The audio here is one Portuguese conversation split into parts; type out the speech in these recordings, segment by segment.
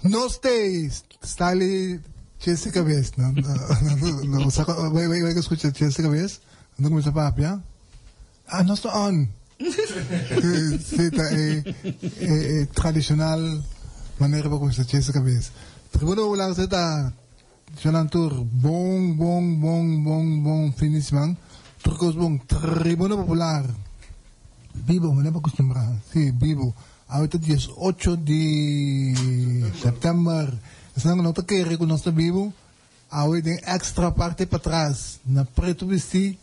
No stays, style Jessica Vez, no, voy a escuchar Jessica Vez, no comienza papia. No está on. Tradicional manera para comienza Jessica Vez. Tribuno Popular zeta, Jolantur, bon, finisman. Turcos bon, Tribuno Popular. Vivo, me debo acostumbrar, sí, vivo. Ahorita 18 de september, estamos no te queremos con nuestro vivo, ahorita en extra parte para atrás, na preto vesti,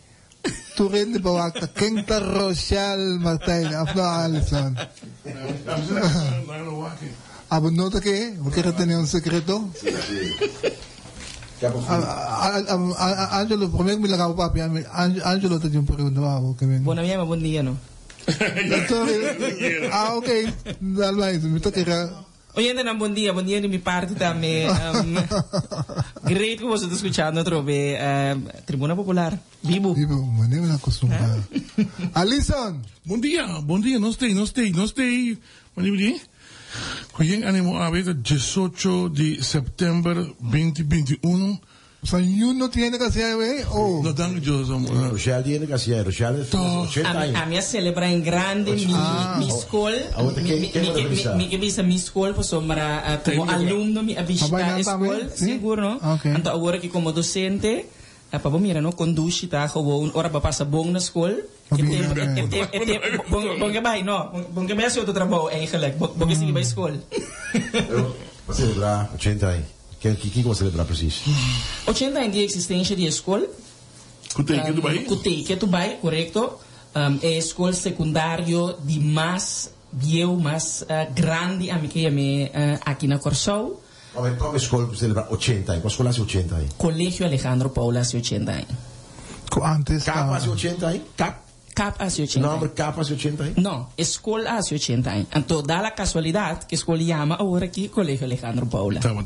Turin de Bawaka, Kenta Rochelle Martin, afno Alison. ¿Abo no te qué? ¿Por qué tenía un secreto? Angelo, primero me la acabo papi, Angelo te dio un pregunta, buen día, ¿no? Ok, me toca. Oyente, buen día de mi parte también. Great que vos estás escuchando otra vez. Tribuna Popular, vivo. Vivo, manera acostumbrada. Alison. Buen día, no stay. Oye, animo a ver el 18 de septiembre 2021. O sea, no tiene que hacer, ¿eh? No dan yo. Rochelle tiene que hacer, Rochelle a mí celebra en grande mi school. Mi que visa mi school, pues sombra como alumno, mi avista school, seguro, ¿no? Entonces ahora que como docente, para mira, ¿no? Conduce, está gewoon, ahora para pasar bon na school. Bon que vai, no, bon que vai hacer otro trabajo, eigenlijk, bon que sigue bij school. Wat celebrar 80 anos. Quem vai celebrar precies? 80 anos de existência de escola. Kutei, Dubai, correto. É a escola secundária de mais viejo, mais grande aqui na Corsou. Qual escola celebra 80 anos? Qual escola hace 80 anos? Colégio Alejandro Paula hace 80 anos. Antes CAP hace 80 anos? CAP hace 80 anos. Não, CAP hace 80 anos? Não, escola hace 80 anos. Então, dá a casualidade que a escola chama agora aqui Colégio Alejandro Paula. Estava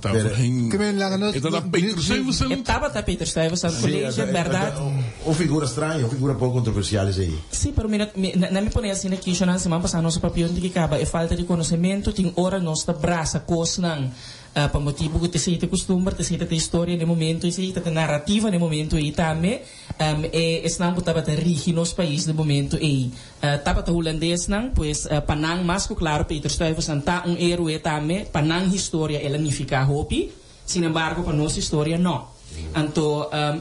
Peter Stuyvesant colégio, verdade? Uma figura estranha, uma figura pouco controversial aí. Sim, pero não me põe assim aqui, na semana passada, nosso papel de que acaba, é falta de conhecimento, tem hora nossa braça, coisa para motivo que te te costumbre, te história no momento, te narrativa no momento e também estão botando a rigi nos países no momento e tava a holandês não, pois panang mais claro Peter Stuyvesant tá héroe também, panang história ela não fica hopi, sin embargo para nossa história não.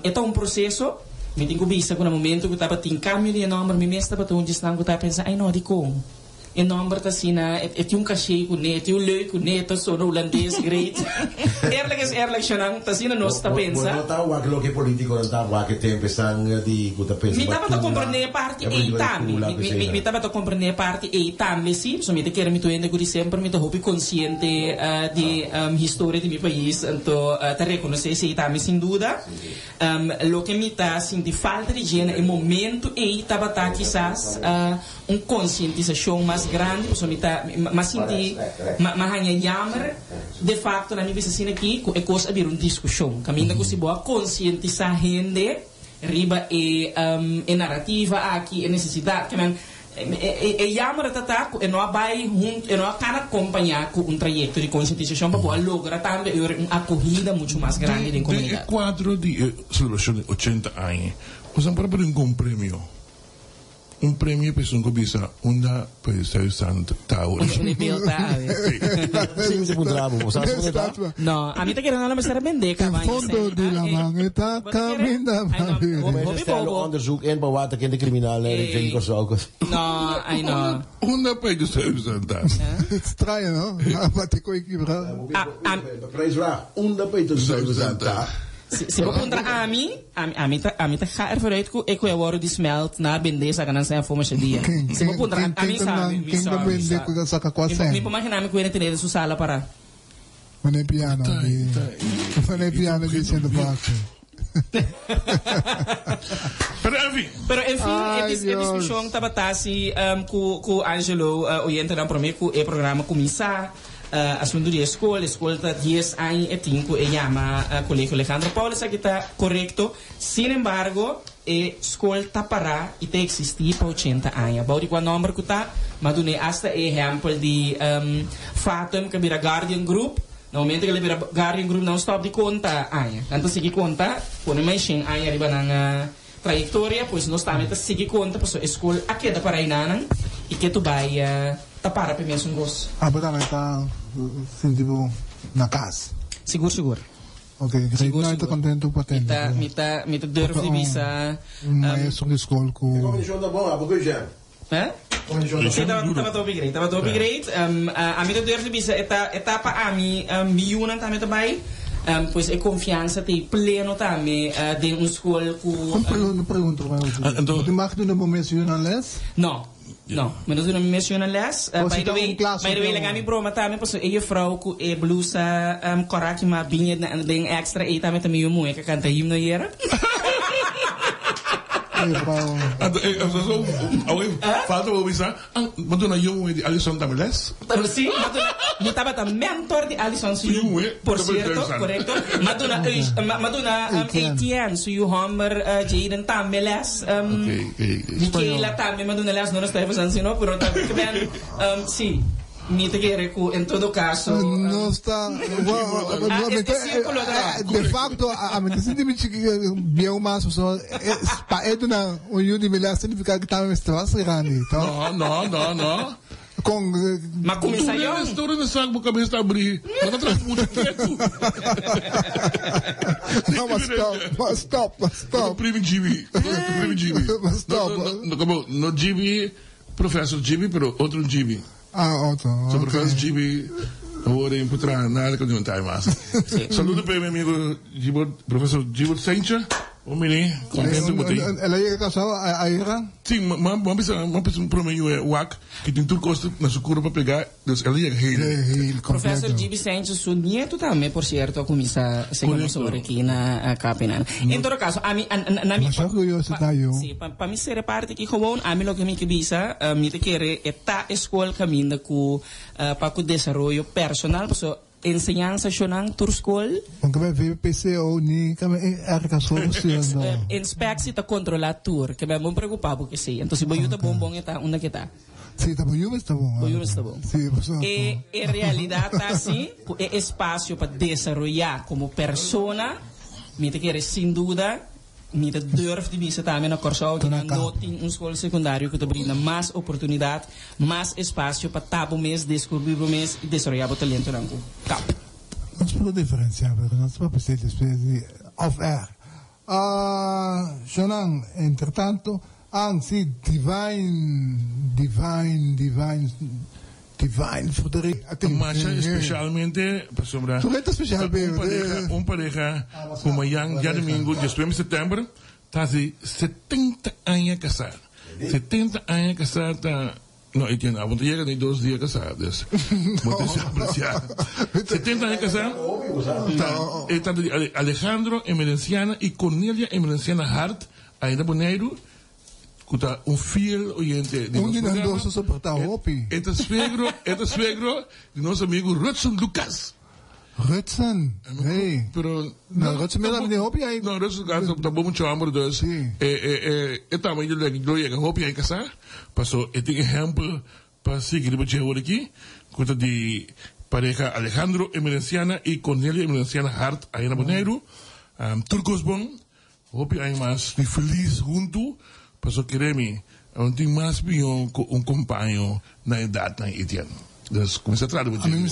Então é processo, me tenho visto que no momento que tava tem cambio de nome, me mesmo tava onde estão que tá pensando, ai não de como en nombre tasina et yung cachet kunet yung leuk kunet so no holandês great eerlijk shanang tasina no sta pensa no ta wa lo che politico non ta wa che tempo stanno di guta pensa mi tava to comprendere parti e tammi mi tava to comprendere parti e tammi sì so mi te quero mi to ende così sempre mi to hopi consciente di storia di mio paese anto te reconoce se tammi sin duda lo che mi ta sin di falta di genere il momento e tava ta quizás conscientização mais grande, mas sinti, mas hanya jammer, de facto na minha visão assim aqui é coisa abrir discussão, caminho que se boa conscientizar gente, riba e narrativa aqui é necessidade, que man é jammer tata e não vai junto, e não cara acompanhar com trajeto de conscientização para poder lograr também uma acolhida muito mais grande da comunidade. O quadro de celebração de 80 anos, você pode pedir um prêmio. Un premio per un cobisa una per Stuyvesant Santo Tower. No, a mí te quiero no me será vender cabaña. El fondo de la maneta camina. Onderzoek en bewater in de criminelen winkels ook. No, I know. Una per Stuyvesant Santo. Straaien, no? Wat ik ooit gebruik. Prijsvraag. Una per Stuyvesant Santo. Se vou contra a mim tá cara vooruit que eu agora desmelt na bendeza que não sei a forma de dia. Se vou contra a mim sabe. Quem tá vender com essa cacoa sem? Me imaginar me coisa ter sua sala para. Mane piano dizendo baixo. discussão estava com Angelo, oriente na primeiro o programa começar. Assunto de escola está 10 anos e 5 e chama Colégio Alejandro Paulo, isso aqui está correto. Sin embargo, a escola está parada e está existir para 80 anos. Bauri qual número que está, mas do hasta exemplo de fato que vira Guardian Group. No momento que ele vira Guardian Group não stop de conta anos. Então se conta, quando mais 100 anos arriba na trajetória, pois nós também seguir conta, pois a escola aqui está para aí e que tu vai para primeiro gosto. Mas também está sentindo na casa. Seguro. Ok, seguro. Não estou contente com o patente. Me durvo de visa. Mas é escola com. Como de onda bom, a pouco já. Estava todo upgrade. A mim durvo de visa etapa a mim miúna também também. Pois é confiança tem pleno também de escola com. Pergunta para você. De mag doen een mencionar les? Não, mas nós não mencionamos les. By the way, legal me broma também, porque a vrouw com a blusa coragem mas bem den extra e também o moe que canta himno era. Falta o bisa. Mas tu não iam de Alisson também les? Sim, mas estava também mentor de Alisson por certo, correto. Maduna 18 anos, so you Homer Jaden também les. Michaela também maduna les não está fazendo assim, não, pero também sim. Me te quero que, em todo caso... Não está... De facto, a mente sente bem mais pessoas... Para ele, o Yudi Milha significa que estava estressado grande. Não. Mas começa aí... O restaurante não sabe que a cabeça está abrindo. Não está atrás muito quieto. Não, mas stop. Primo Gibi. Mas stop. No Gibi, professor Gibi, pero outro Gibi. Outro. So, professor Gibi, agora em Putra, nada que eu não tenho mais. Saludo para meu amigo professor Gibi Sencha. Menino, contente com você. Ela ia casar a Ira? Sim, mas para mim é o WAC, que tem tudo custo na sua cura para pegar, ela ia rir. Professor Gibi Sencha, seu nieto também, por certo, começa a ser professor aqui na Capinana. Em todo caso, a mim... Mas é curiosidade. Sim, para mim ser parte que gewoon, a mim lo que me quebisa, me te quer é escola caminho para o desenvolvimento personal, porque enseñanza shonang tur school. Porque vai ver PCO ni kami funcionando. Inspecção ta controlar tour, que me muito preocupado porque sim. Então se boiuta bom está onde que está. Sim, tá bom, está bom. Boiuta está bom. Sim, e em realidade tá assim, é espaço para desenvolver como persona, me te quer sem dúvida. Me durf de visa também na Corsol que não tem escola secundária que te brinda mais oportunidade, mais espaço para tabu mês, descobrir o mês e desenvolver o talento na cap. Nós podemos diferenciar, nós podemos ser off-air. Shonang, entretanto, sim, divine Frederic. Mas especialmente para sobrar pareja como yang dia domingo, dia 1 de setembro, está assim 70 anos casar. 70 anos casar tá não, eu tinha, a vontade chega de 2 dias casados. Muito se apreciar. 70 anos casar. Está Alejandro Emerenciana e Cornelia Emerenciana Hart, ainda Boneiro. Kuta fiel oyente de nosso programa. Este suegro de nosso amigo Rutsen Lucas. Rutsen? Hey. Pero Rutsen me da hopi aí. Não, Rutsen está bom muito amor dus. Também eu lhe hopi aí casar. Passou tem exemplo para seguir o que aqui. Kuta de pareja Alejandro Emerenciana e Cornelia Emerenciana Hart aí na Boneiro. Turcos bom. Hopi aí mais feliz junto. Paso queremos, não tem mais pior que companheiro na idade na Etienne. Então, começa a traduzir. A mim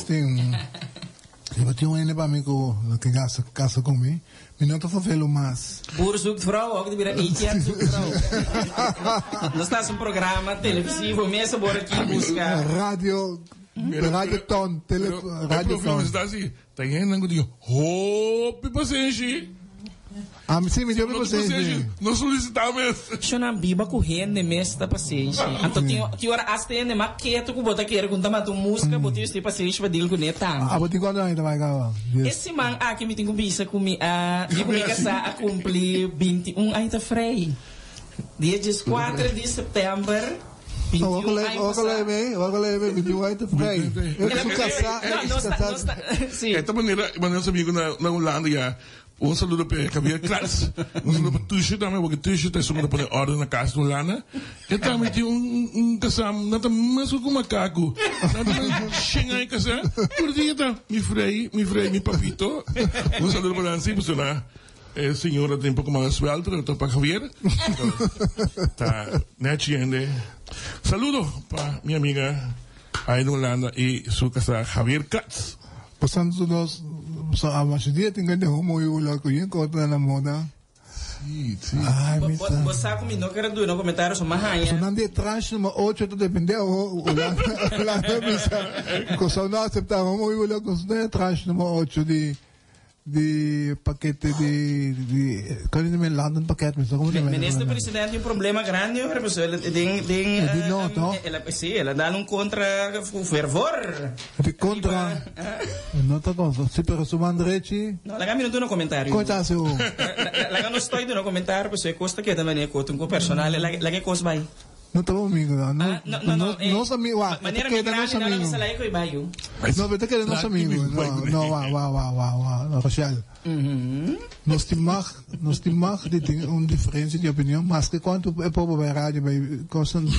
eu tenho um amigo que casa comigo, mas não estou fazendo mais. Por zoek vrouw, ook die weer Etienne zoekt vrouw. Nós estamos um programa televisivo, mensen worden aqui buscar. Radio Ton, Radio Ton. Está assim, está indo de hope paciência. Sim, me deu paciência. Não solicitamos. Eu não biba correndo mesmo da paciência. Então, que hora até né, mas quieto que bota querer com tamato música, bota este paciência para deal com neta. Bota quando ainda vai cá. Esse man aqui me tem com bisa com me a cumprir 21 ainda frei. Dia 4 de setembro. Agora 21 de fevereiro. Eu sou casado. Sim. Esta maneira amigo na Holanda já. Um saludo para Javier Kratz. Um saludo para Tuxo também, porque Tuxo tem só para ordem na casa do Holanda. E também tem casal, não tem mais com macaco. Não tem xinga em casa. Por dia tá, me frei, me papito. Um saludo para Nancy, pessoal. Senhora tem um pouco mais suelto, então para Javier. Tá, né, gente? Saludo para minha amiga aí na Holanda e sua casa Javier Kratz. Portanto, nós mas dia tem que ter muito lá com ele contra na moda. Sim. Ai, você sabe como não quero doer no comentário sobre Mahanha. So não de trás numa 8 tu depende o lá bisa. Com só não aceitar muito lá com de trás numa 8 de paquete de quando me London paquete mas como ministro presidente tem um problema grande agora pessoal ela dá contra fervor de contra não tá com se per su mandrechi não la gamino no comentário coita seu la não estou no comentário pessoal costa que também é coto com personal la que costa vai não tá amigo não nosso amigo maneira que nosso amigo não vete que nosso amigo não Rochelle nós temos uma diferença de opinião mas que quando é povo vai rádio vai constante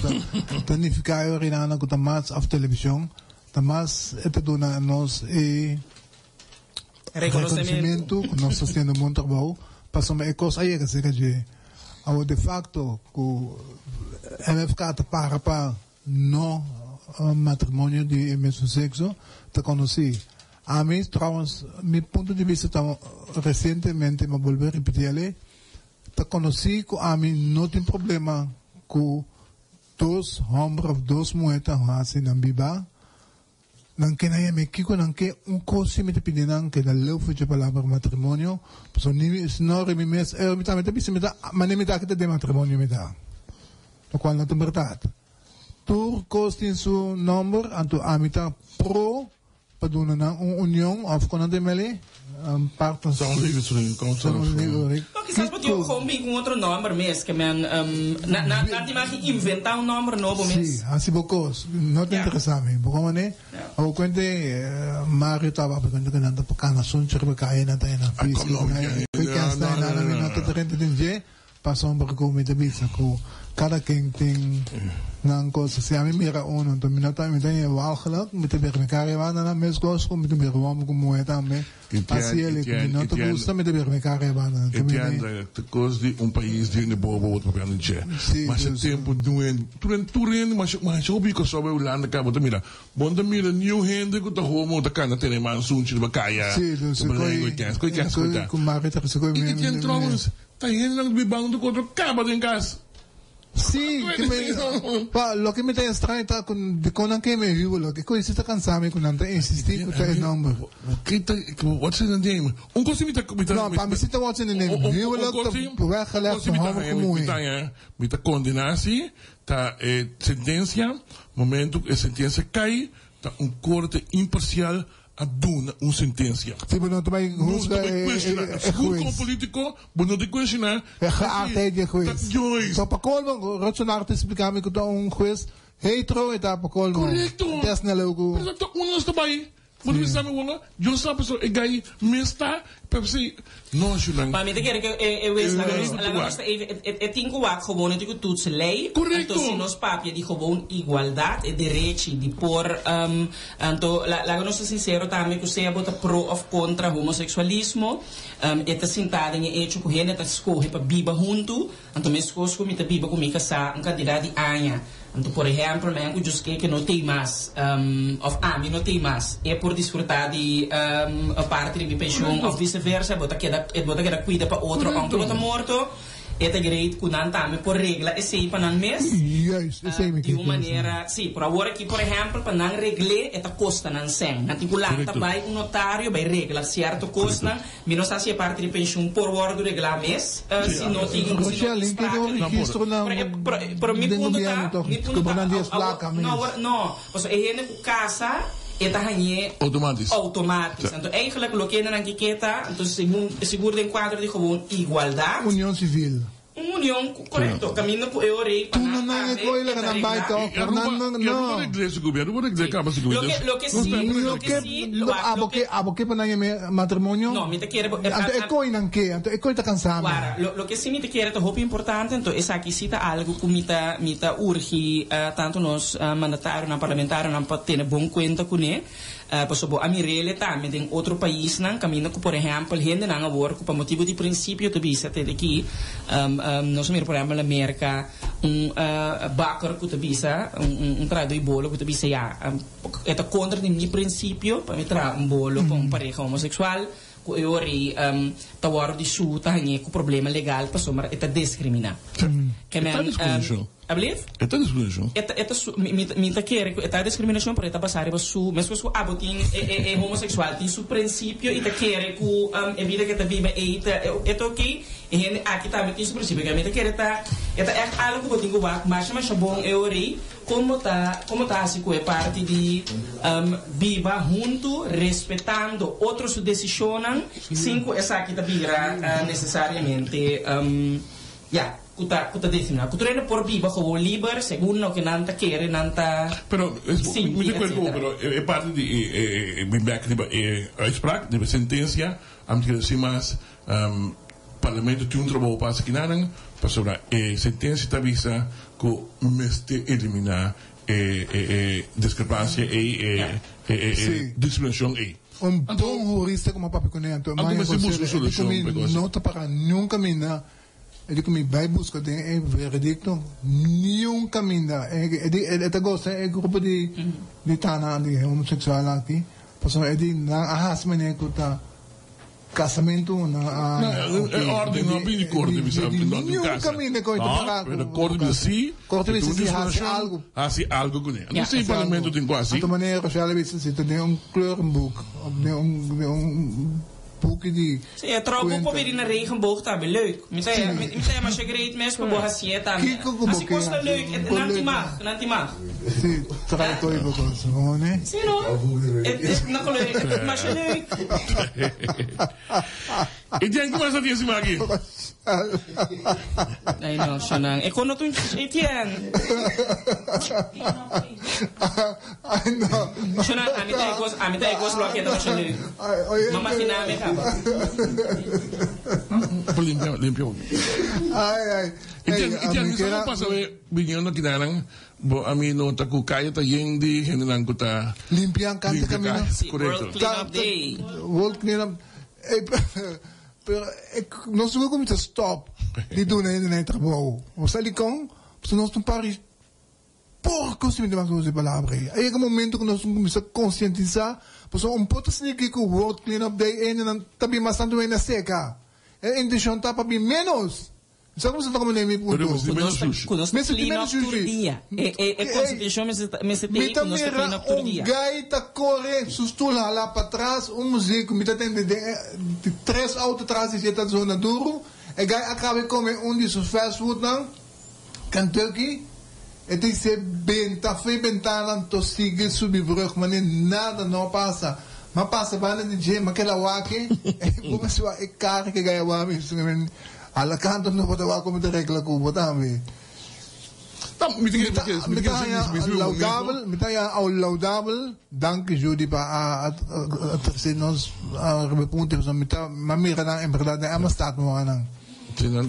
tanificar o rinana com tamas af televisão tamas é tudo na nós e reconhecimento que nós estamos tendo muito trabalho passamos é coisa aí que se quer de facto que MFK para no matrimônio de mesmo sexo te conheci a mim trouwens meu ponto de vista recentemente me volver a repetir ali te conheci que a mim não tem problema com dois homens ou duas mulheres assim na Bíblia não que nem me kiko não que coisa me te pedindo que da leu foi de palavra matrimônio so não me mes me também te disse me dá mas nem me dá que te de matrimônio me dá o qual não tem verdade tu costa em seu número anto a mim tá pro para dar uma união of quando tem mele parte são livres porque sabe que eu combino com outro número mesmo que man na mais inventar número novo mesmo sim assim bocos não tem interessante como né ou quando Mario estava perguntando que não tá para na sunche para cair na tá na física que está na tá terreno de passou um barco me de bisa com cada quem tem não coisa se a mim mira então me nota me tem walgelijk me te berme caravana na mes gosto me te berme como é também assim ele me nota gosta me te berme caravana também te coisa de país de bobo outro para não dizer mas o tempo doendo mas eu bico sobre o Holanda cá bota mira bonda mira new hand que tá homo tá cana tem mais um de bacaia sim coisa com marita que se coi e tem trons tá indo no bibão do contra acaba em casa. Sí, lo que me está extraño está con que me vivo, lo que coisa está cansado con ante insistir con el nombre. What's in the name? Un cosa no, para mí está what's in the name. Vivo lo que puede jalar su hombre como es. Mita condenación, ta sentencia, momento que sentencia cae, ta un corte imparcial aduna uma sentença. Sim, mas não também como político, não te questionar. Até de juiz. Só para colmo, racionar te explicar-me que um juiz hetero e tá para colmo. Correto. Teste na logo. Mas então um está bem. Mas me sabe uma, eu só pessoa e gai mesta, para você não chulang. Para mim te quero que eu é tinha o gewoon natuurlijk toets lei. Correto. Então se nos papia de gewoon igualdade e direito de por então la não sou sincero também que você bota pro of contra homossexualismo tá sentado em hecho com ele tá escolhe para biba junto então me escolhe com me tá biba comigo sa candidato de anha. Então, por exemplo, eu just que não tem mais, mim não tem mais, é por desfrutar de a parte de minha pensão, ou vice-versa, bota que era cuida para outro, aunque bota morto, é direito que não também por regra, é sempre para não mês, de uma maneira, sim, por agora aqui, por exemplo, para não regler, é custa não sem, não tem que lá, vai notário, vai regra, certo custa, mas não está se a parte de pensão por hora do reglar mês, se não tem por mim ponto não, você é gente que casa eta hanye automático. Então eigenlijk lo que não que queta, então seguro de enquadro de gewoon igualdade. União civil. União, correto. Caminho para o Eurei. Tu não é coisa que não vai tocar. Não. Não é igreja governo, não é igreja acaba se governo. Lo que sim, Aboque para não matrimônio? Não, me te quer. É coisa não que, é coisa cansado. Lo que sim me te quer é muito importante, então essa aqui cita algo que me ta urge tanto nós mandatário na parlamentário não pode ter bom conta com ele. Por a mirele também em outro país não caminho que por exemplo gente não agora por motivo de princípio tu bisa até aqui nós mir por exemplo na América baker que tu bisa traduz bolo que tu bisa já é contra de princípio para me trazer bolo para pareja homossexual eu ori tawar di su tahanye com problema legal para somar é discriminar que Ablief? Eta discriminação. Eta minta quer eta discriminação por eta passar para su, mas que su abotin é homossexual tem su princípio e ta quer que a vida que ta vive eta ok e aqui também tem su princípio que a minta quer eta é algo que tenho que mas bom eu rei como tá assim que é parte de viva junto respeitando outros decisões sem que essa aqui ta vira necessariamente Kuta definido. Kuta por viva como libre según lo que nanta quiere, nanta. Pero é parte de a spraak de sentença, am que decir mais parlamento tem trabalho para que naran, para sobre sentença tá visa que meste eliminar discrepância discriminação bom jurista como papi conento, mas não tá para nunca mina. Ele que me vai buscar é veredicto nenhum caminho é gosta é grupo de tana de homossexual aqui passou é de na arrasmen é que tá casamento na é ordem não bem de corte nenhum caminho é coisa para corte de si algo com ele não sei parlamento tem quase de maneira que ela se tem kleurenboek Sim, é troco para vir na regenboog também, leuk. Meteen mas je great mes para borrar assim também. Assim custa leuk, não te mag. Sim, trai coi por isso, não é? Sim, não. Não colhe, mas é leuk. E tem que mais adiante aqui. Ai não, Shanang. E quando tu Etienne. Ai não. Shanang, a mim tá igual lo que tá fazendo. Mama finame acaba. Limpio. Ai. Etienne, só passa ver vinhando aqui darang. Bo a mim não tá com caia tá yendi, gente não tá limpiando casa caminho. World Cleanup Day. World Cleanup. Nós não vamos stop de doer na trabalho. Você ali com, você não Paris. Porco se me dá uma palavra. Aí é o momento que nós começamos a conscientizar, porque pouco se diz que o World Cleanup Day é também mais tanto na seca. É intenção tá para bem menos. Sabe como você está comendo meu ponto? Conosco clean up todo dia. É constituição, mas se tem conosco clean up todo dia. Gai tá corre, sustula lá para trás, músico, me tá tendo de 3 autos atrás e tá zona duro. E gai acaba de comer de seus fast food não, Kentucky. E tem que ser bem, tá feio bentana, to sigue subir brug, mas nada não passa. Mas passa bana de dia, mas aquela wake, como se é caro que gai wame, alla canto non poteva come te regla cubo também. Laudável, dank Judy para nos repuntos, mas mira na em verdade é uma estátua não. Quem é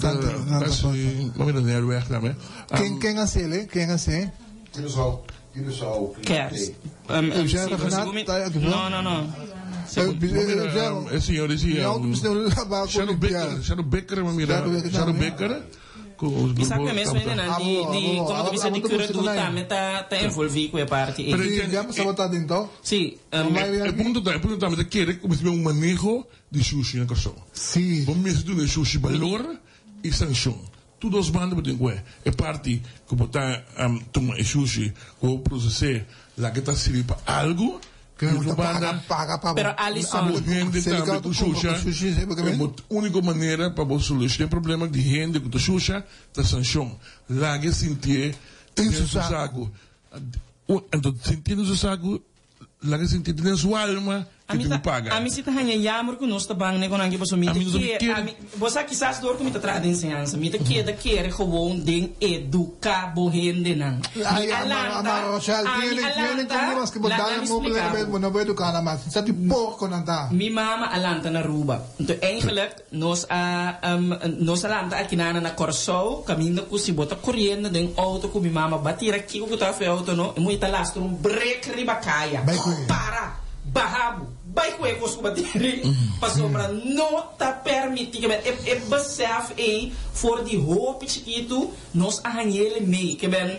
ele? Quem é ele? Queres? Não. É senhor dizia Shadow Becker Shadow Becker Sabe mesmo ainda de como tu disse de cura do também tá envolvido com a parte. Vamos sabotar então? Sim. É ponto também que é como se um manejo de sushi na questão. Sim. Vamos mesmo de sushi valor e sanção. Tudo os bandos tem que é parte que botar tomar sushi ou processar lá que tá servindo para algo. Paga. Pero Alisson, gente também com Xuxa, a única maneira para você solucionar o problema de gente com Xuxa, da sanção. Lá que sentir dentro do saco. Então, sentindo o saco, lá que sentir dentro da sua alma, que tu paga. A mim se tá hanya jammer com nós tá bang né com angue passo mita que você quizás dor com mita trada ensinança mita que da querer gewoon den educar bohende nan. Ay, ama Rochelle, tiene mas que botar mo problema, não vai educar na mas. Sa tipo porco nanda. Mi mama alanta na Aruba. Então eigenlijk nos alanta aqui na Corso, caminho com se bota correndo den auto com mi mama batir aqui com tá fe auto no, muito lastro um break ribacaia. Para barrabo vai com ele com bater passou para não tá permitido que é basef aí for de roupa chiquito nos arranhele meio que bem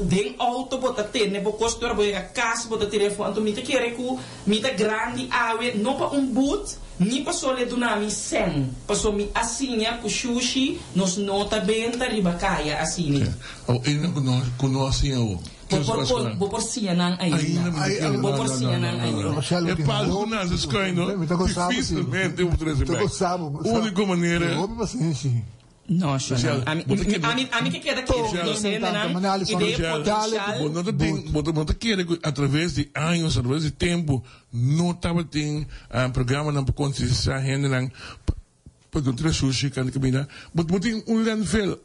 den auto bota ter né por costura boa casa bota telefone então me te querer com me te grande ave não para boot ni passou le do nami sen passou me assinha com sushi nos nota bem da ribacaia assinha ou ainda conosco eu por sianan ainda por sianan ainda é para algumas das coisas dificilmente eu vou única maneira não a mim que queda aqui não sei não ideia potencial não quer através de anos através de tempo não estava tem programa não para consciência gente não para encontrar sushi kan caminhar mas tem landfill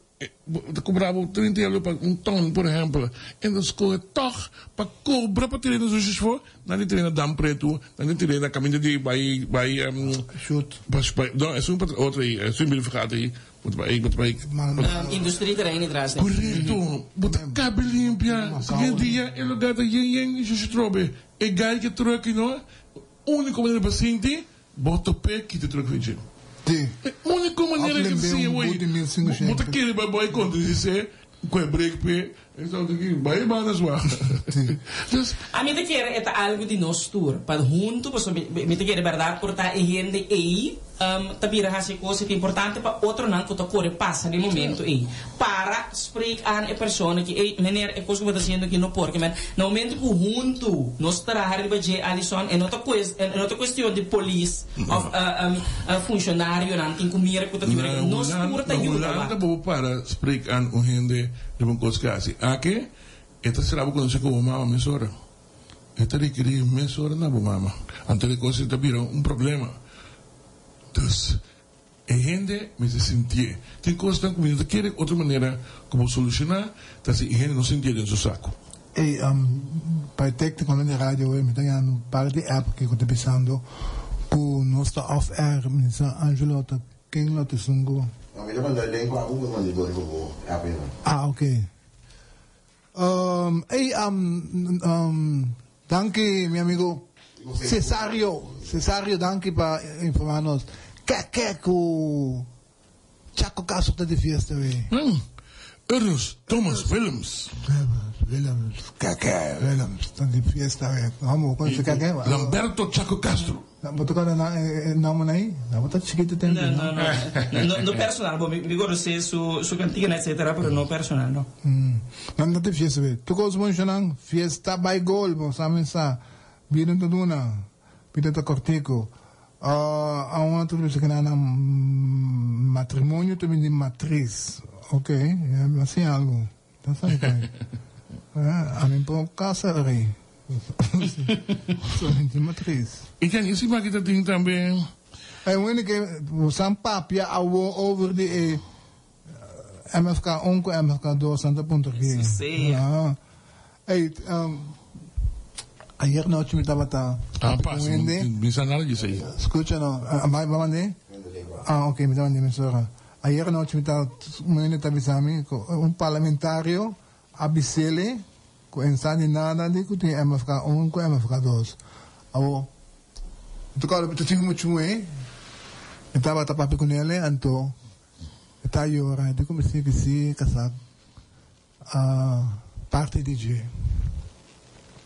cobrava 30 euros para ton, por exemplo. E nós corremos para cobrar para tirar nos sushi for, não tirar na dam preto, não tirar na caminho de vai shoot. Não, é só outra aí, é só verificado aí. Indústria terreno atrás. Correto. Bota cabe limpia. Seguinte dia, é lugar da yen sushi trobe. É gai que troca não. Único maneira para sentir, bota o pé que te troca vídeo. A única maneira que você é bota aquele babai quando dizer com o break pé então aqui vai na sua a mim te quer é algo de nós tour para junto para me te quer verdade portar gente aí tabira hasi coisa que é importante para outro não que tocore passa de momento aí para explicar a pessoa que meneer é coisa que está dizendo que não porque mas no momento que junto nós trabalhar de Alison é outra questão de polícia funcionário não tem que mirar que está nós curta ajuda para explicar o gente de uma coisa que assim aqui esta será o que como mama mesora esta requerir mesora na mama antes de coisa tabira problema. Então, a gente me sentia. Tem coisas que comigo quer outra maneira como solucionar, então a gente não sentia dentro do saco. E para técnico na rádio eu me tenho um par de app que eu estou pensando com nosso off air, me diz Angelo, quem não te sungo? Ok. Danke, meu amigo. Cesario, danke para informar-nos. Que o Chaco Castro está de fiesta, velho? Ernst Thomas Willems. Willems, está de fiesta, velho. Vamos, conhecer que é? Lamberto Chaco Castro. Vou tocar nome aí? Vou estar chiquito tempo. Não personal, bom, me conhece su cantina, etc., mas não personal, não. Não de fiesta, velho. Tu gosta muito, não? Fiesta by goal, bom, sabe essa? Bilang tu duna, bilang tu kortiko. Awang tu bisa kena na matrimonio tu menjadi matriz, okay? Masih algo, tak sampai. Amin pun kasar lagi. So menjadi matriz. Ikan isi mak kita tinggal também. Wanneer que sampai pia awo over de MFK 1 com MFK 2 Santa Ponta aqui. Sim. Ayer noche me estaba bisa nada disso aí. Escucha, no, vai mandar? Ok, me estaba mandando. Ayer noche me estaba avisando un parlamentario abisele com ensane nada de que tem MFK 1 com MFK 2. Awo, tu tinha muito me estava tapando com ele, então está llorando, eu comecei a se casar parte DJ.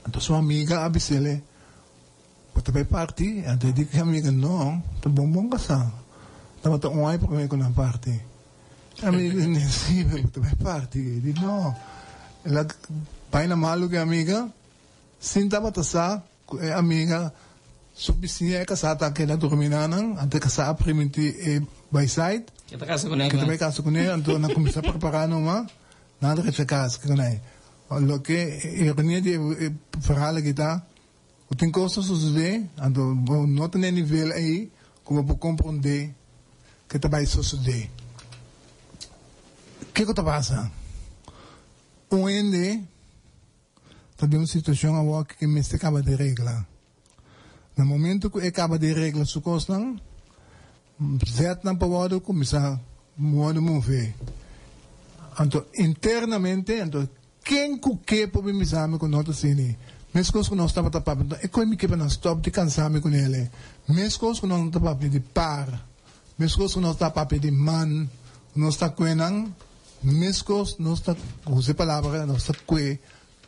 Então sua amiga abisele, você vai partir, então digo que a amiga não, tá bom casar. Então tá um ai para mim com a parte. A amiga disse sim, você vai partir. Digo não, ela vai na malu que a amiga, sinta para tasar, a amiga subvizinha é casada que ela dorminanan, até casar primiti by side. Kita casa com ela. Kita vai casa com ela, então na começar a preparar numa, nada que se casa com ela. Lo que ironia de verhalen kita O tem coisas suceder, não tem nível aí, como para compreender que está vai suceder. O que está passando? Hoje está uma situação agora que me acaba de regla. No momento que acaba de regla su costan, zet na pawado começar modo mover. Então internamente, então quem que pode me saber com nós assim, mesmo que nós estava tapado, então é como que para stop de cansar com ele, mesmo que nós estava de par, mesmo que nós estava de man, nós está coenang, mesmo que nós está use palavra, nós está coe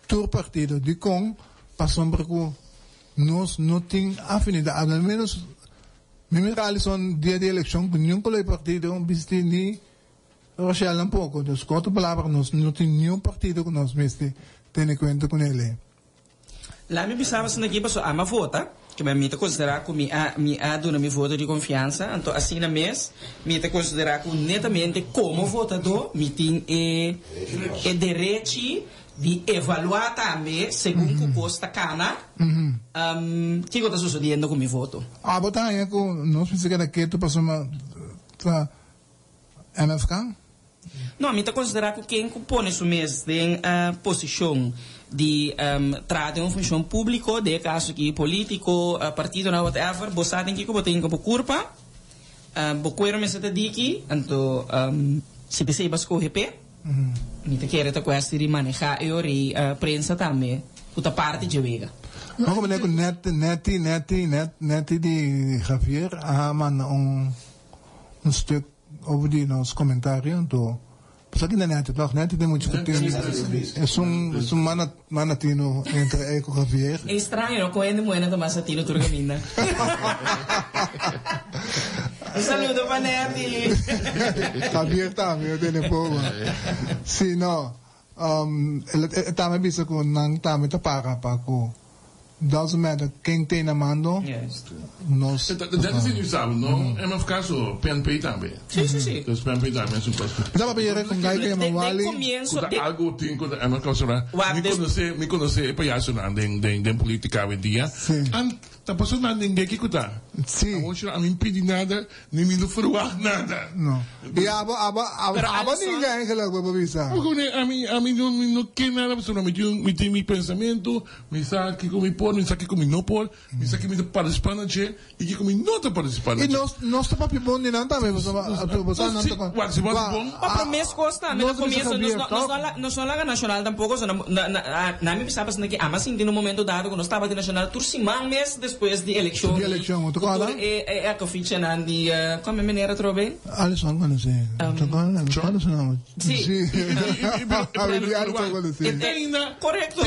tur partido de com passamos por nós não tem afinidade, ao menos me realizam dia de eleição com nenhum partido ni Rochelle um pouco, então quatro palavras nós não tem nenhum partido que nós mesmo tem conta com ele. Lá me pensava se aqui passou a uma vota que me considerar como me dona me voto de confiança, então assim na mês me considerar como netamente como votador me tem direito de evaluar também segundo o custa cana que está sucedendo com meu voto. Ah, botar aí com nós pensamos que tu passou uma MFK? Não, me considerar que quem compõe isso mesmo tem a posição de tratar uma função pública, de caso que político, partido, whatever, você tem que botar como culpa, boqueiro me senta daqui, então se você vai escolher me quer essa questão de manejar e a prensa também, outra parte de vega. Não como é que net de Javier manda um stuk over die nos comentários, então porque na net tem muito é manatino entre Eco Javier. É estranho, não conheço muito do Masatino Turgamina. Un saludo para Neti. Javier também, eu tenho povo. Sim, não. Ele também bisa ko nang também tá para ko. Doesn't matter quem tem na mando. Yes. Nós. Dat is niet samen, no? En mijn verkaas zo, PNP também. Sim. Dus PNP também é um passo. Dá para ver com gai que é mawali. Kuda algo ting kuda en mijn kaus ra. Me conhece payaso na den política hoje dia. An tá passando nada ninguém que kuda. Sim. Hoje não me impede nada, nem me não verwacht nada. Não. E aba ninguém que lá para visa. Porque a mim não quer nada, pessoal, me tem meu pensamento, me sabe que como me sabe que como não pode, me sabe que me participar na che e que como não tá participando. E nós tá para bom de nada também, você não tá para. Se você bom. A promessa costa, no começo nós não lá nacional tampouco, na me pensava que mas sim no momento dado quando estava de nacional turcimang mês depois de eleição. De eleição, tu conta? É a confiança na de como maneira trove? Alisson quando sei. Tu conta? Não. Sim. Correto.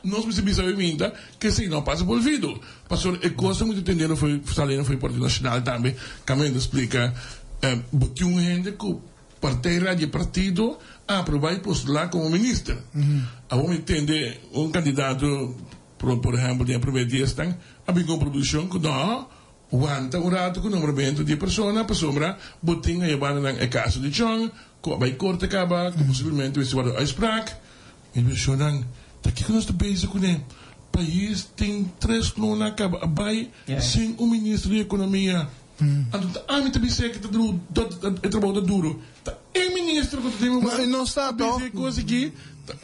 Nós precisamos ainda que se não passa por ouvido. Pastor, é coisa muito entendendo foi salendo foi partido nacional também, caminho explica que um gente que parteira de partido aprovar e postular como ministro. A vamos entender um candidato por exemplo, de aprovar de estão a bem com produção que não aguenta um rato com número de pessoas para sombra botinha e vai na caso de John que vai corte acaba que possivelmente vai se vai a spraak e mencionam daqui que nós estamos bezig com ele país tem 3 clones acaba vai sem o ministro de economia a mim também sei que é trabalho duro é ministro que tem mas não está bem conseguir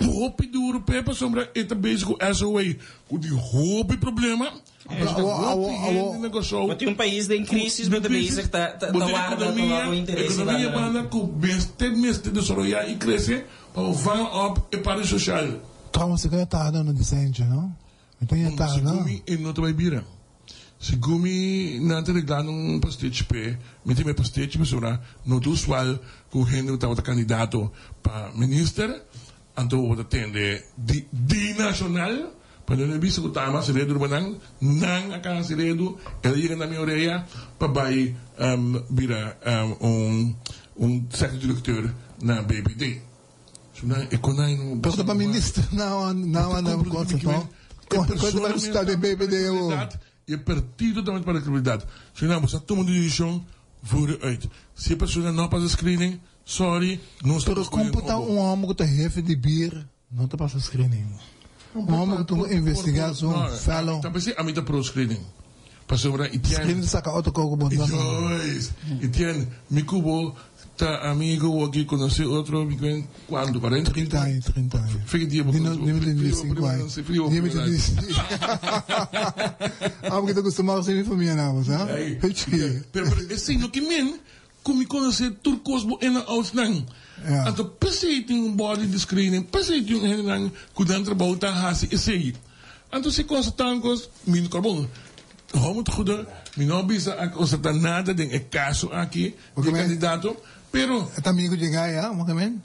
roupa duro para sombra é também com SOA o de roupa problema mas tem país em crise mas também está guarda o interesse da economia para que mestre desenvolver e crescer para van up e para o social. Trouwens, ik heb het no desenho, não? Então já tá, não? E não te vai virar. Se gumi não te reglar num pastete pé, me tem pastete pessoa no do usual com gente que tá candidato para ministro, então vou atender de nacional, para não ver se o tama se redo banang, não a casa se redo, ele chega na minha orelha para vai virar certo diretor na BBD. Pergunta para o ministro, não conta, não. Coisa para o estado de BBD. E o partido também para a credibilidade. Se não, você toma uma decisão, voer uit. Se a pessoa não faz screening, sorry, não está para computar homem que está chefe de bier, não está para screening. Vamos ter investigação, fellow. Também a minha pro-screening. Passou para Etienne. Screening saca outro coco bom. Etienne, me cubo, tá amigo aqui conheci outro, quando? 40? 30 anos. Fica dia para porque estou acostumado a ser minha família, não, sabe? Pero assim, no que men, como conhecer turcos en a outland. Então, pensei tem um body de screening, pensei tem um cuidando trabalho tá hasi esse. Então, se constatam coisas, min carbon. Vamos goed, min não bisa a constatar nada de caso aqui de candidato, pero também que chegar já, mas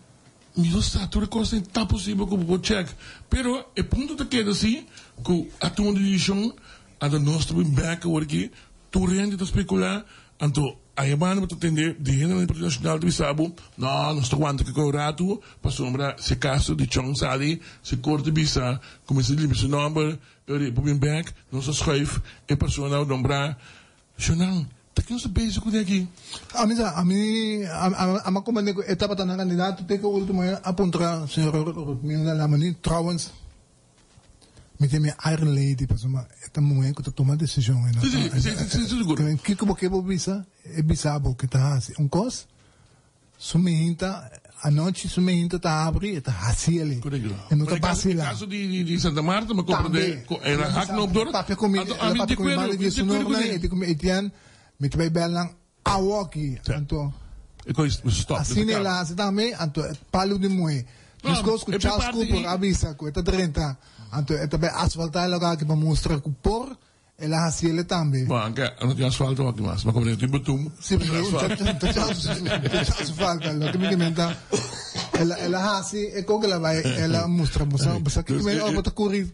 meu status coisa está possível que eu check, pero é ponto de que assim, que a tua decisão a da nossa back aqui, tu rende de especular, então aí vamos atender de renda internacional de Bissau, não estou quanto que correto, para sombra se caso de Chong Sali, se corte Bissau, como se limpa seu nome, eu vou back, não se schrijf, e pessoa nombrar, Xanang, tá que não se beija com aqui. A minha comandante, etapa tá na candidato, tem que o último apontar, senhor, minha lamani, trouwens, me tem minha Iron Lady, pessoal, é momento que eu tomo decisão, né? Sim, seguro. Que como que eu vou bisa, é bisabo que tá assim, cos, sumihinta, a noite sumihinta tá abre, tá assim ali. E não tá passando lá. Caso de Santa Marta, me compreende, era hack no obdor. Papi comida, papi comida de sunor, né? E como Etienne, me te vai belang awaki, então. Stop. Assim ela, se também, então, palo de moe. Discos com Charles Cooper, avisa, com eta 30. Então, é também asfaltar lugar que para mostrar que por ela assim ele também. Bom, que não tem asfalto aqui mais, mas como ele tem betum. Sim, asfalto, lo que me comenta. Ela assim, é como ela vai, ela mostra, você que me ó, bota correr,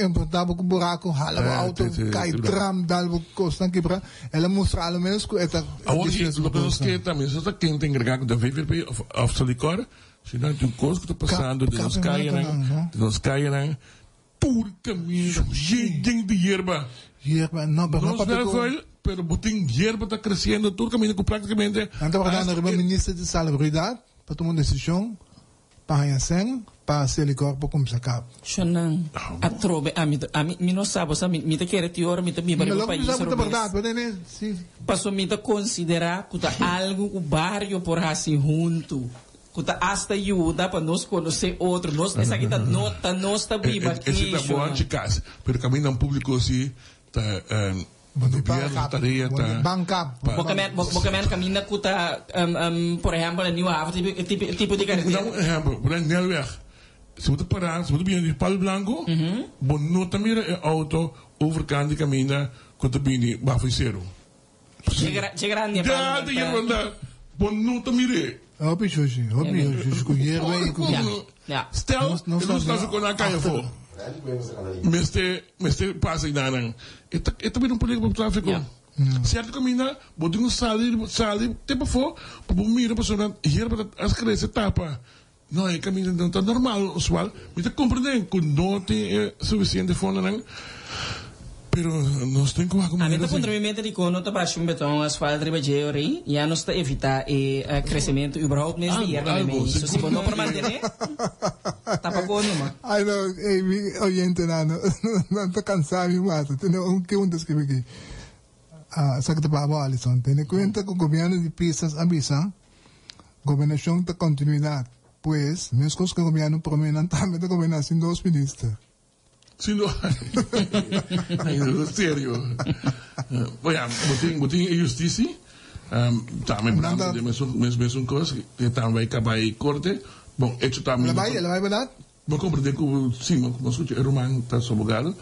importava com buraco, hala o auto, cai tram, dal o costa que para, ela mostra ao menos que eta. Agora, lo menos que também, só que tem que agregar da VVP of Salicor, se não tem coisa que está passando, de nos caem, pura mesmo, gente de hierba. Hierba, não, pero botín hierba está crescendo, todo caminho com praticamente. Então, para dar o ministro de Salubridade, para tomar uma decisão, para para ser licor para começar a cabo. Xanang, a trobe, a mim não sabe, me te quer teor, me te me para o país. Passou me te considerar que algo o barrio por assim junto. Kuta hasta ajuda para nós conhecer outro. Nós essa aqui nós está viva aqui. Esse está bom de casa, pero caminho não público assim, tá governo tarefa tá banca. Bocamen caminha kuta por exemplo a New Haven tipo de carretera. Não, exemplo, por exemplo, weg. Se você parar, se você vir de Palo Blanco, bom não também é auto overkant de caminho kuta bini baficeiro. Chega nem para. Já tem mandar. Bom não também Hopi Joshi, escolher Stel, não está com a caia fora. Meste passa ainda. É também um político para o tráfico. Certo caminho, botinho sali, tempo for, para o mira pessoa hier para as crianças tapa. Não é caminho não está normal, usual. Me te compreender que não tem suficiente fundo não. Pero nós temos que a meta contribuimento de cono tá baixo um betão asfalto riba geori já nós está evitar crescimento überhaupt mesmo de erva mesmo isso se não para manter tá para cono mas ai não oyente não tô cansado mais tem que descrever aqui sabe que para Alisson tem conta com o governo de pisas avisa governação da continuidade pois mesmo que o governo promete também da governação dos ministros. Sim, não. Sério. Olha, botinho e justiça. Também brando de mesmo coisa que também acabar aí corte. Bom, isso também. Ela vai verdade? Vou compreender que sim, mas o Romano está sobregado.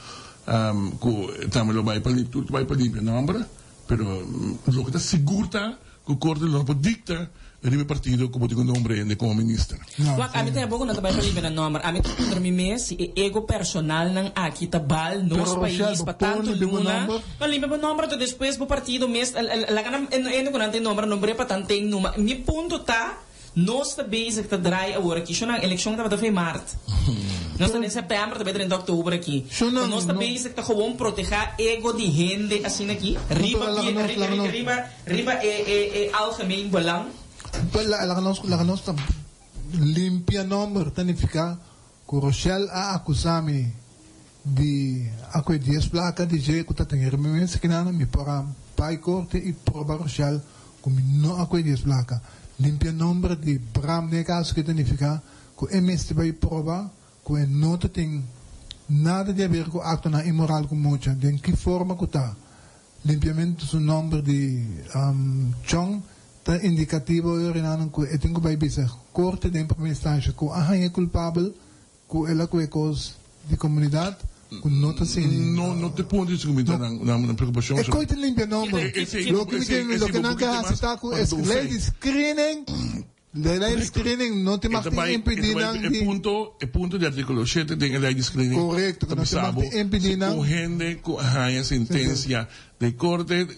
Que também lo vai para tudo vai para limpo, não ambra. Pero lo que está seguro que o corte não pode dictar el partido como digo nombre como ministro. A mim tem pouco não trabalho para liberar nome. A mim contra mim mesmo ego personal não aqui tabal nos país para tanto luna. Não limpa o nome para depois o partido mesmo. Lá que não tem nome para tanto tem nome. Mi ponto tá nós está basic tá dry agora aqui. Só na eleição tá para março. Nós está em setembro tá para em outubro aqui. Nós está basic tá como proteger ego de gente assim aqui. Riba algemeen belang. La que nos limpia nombre, significa ku Rochelle a acusami di ako 10 placa di je ku tatengere me mense kinana mi para pai corte e proba Rochelle ku no ako 10 placa limpia nombre di Bram ne caso que significa ku emeste bai proba ku no tem nada de a ver com acto na imoral com mucha de que forma ku ta limpiamento su nombre di Chong ta indicativo rinano ku e tengo bai bisa corte de primeira instância ku é culpável ku ela ku cos di comunidade ku nota sin no te pongo isso comigo na preocupação e coite limpia nombre lo que não quer assistir ku es lei screening de lei screening não te mais impedir é ponto de artículo 7 tem a lei de screening correto que não te mais impedir com gente com a sentença de corte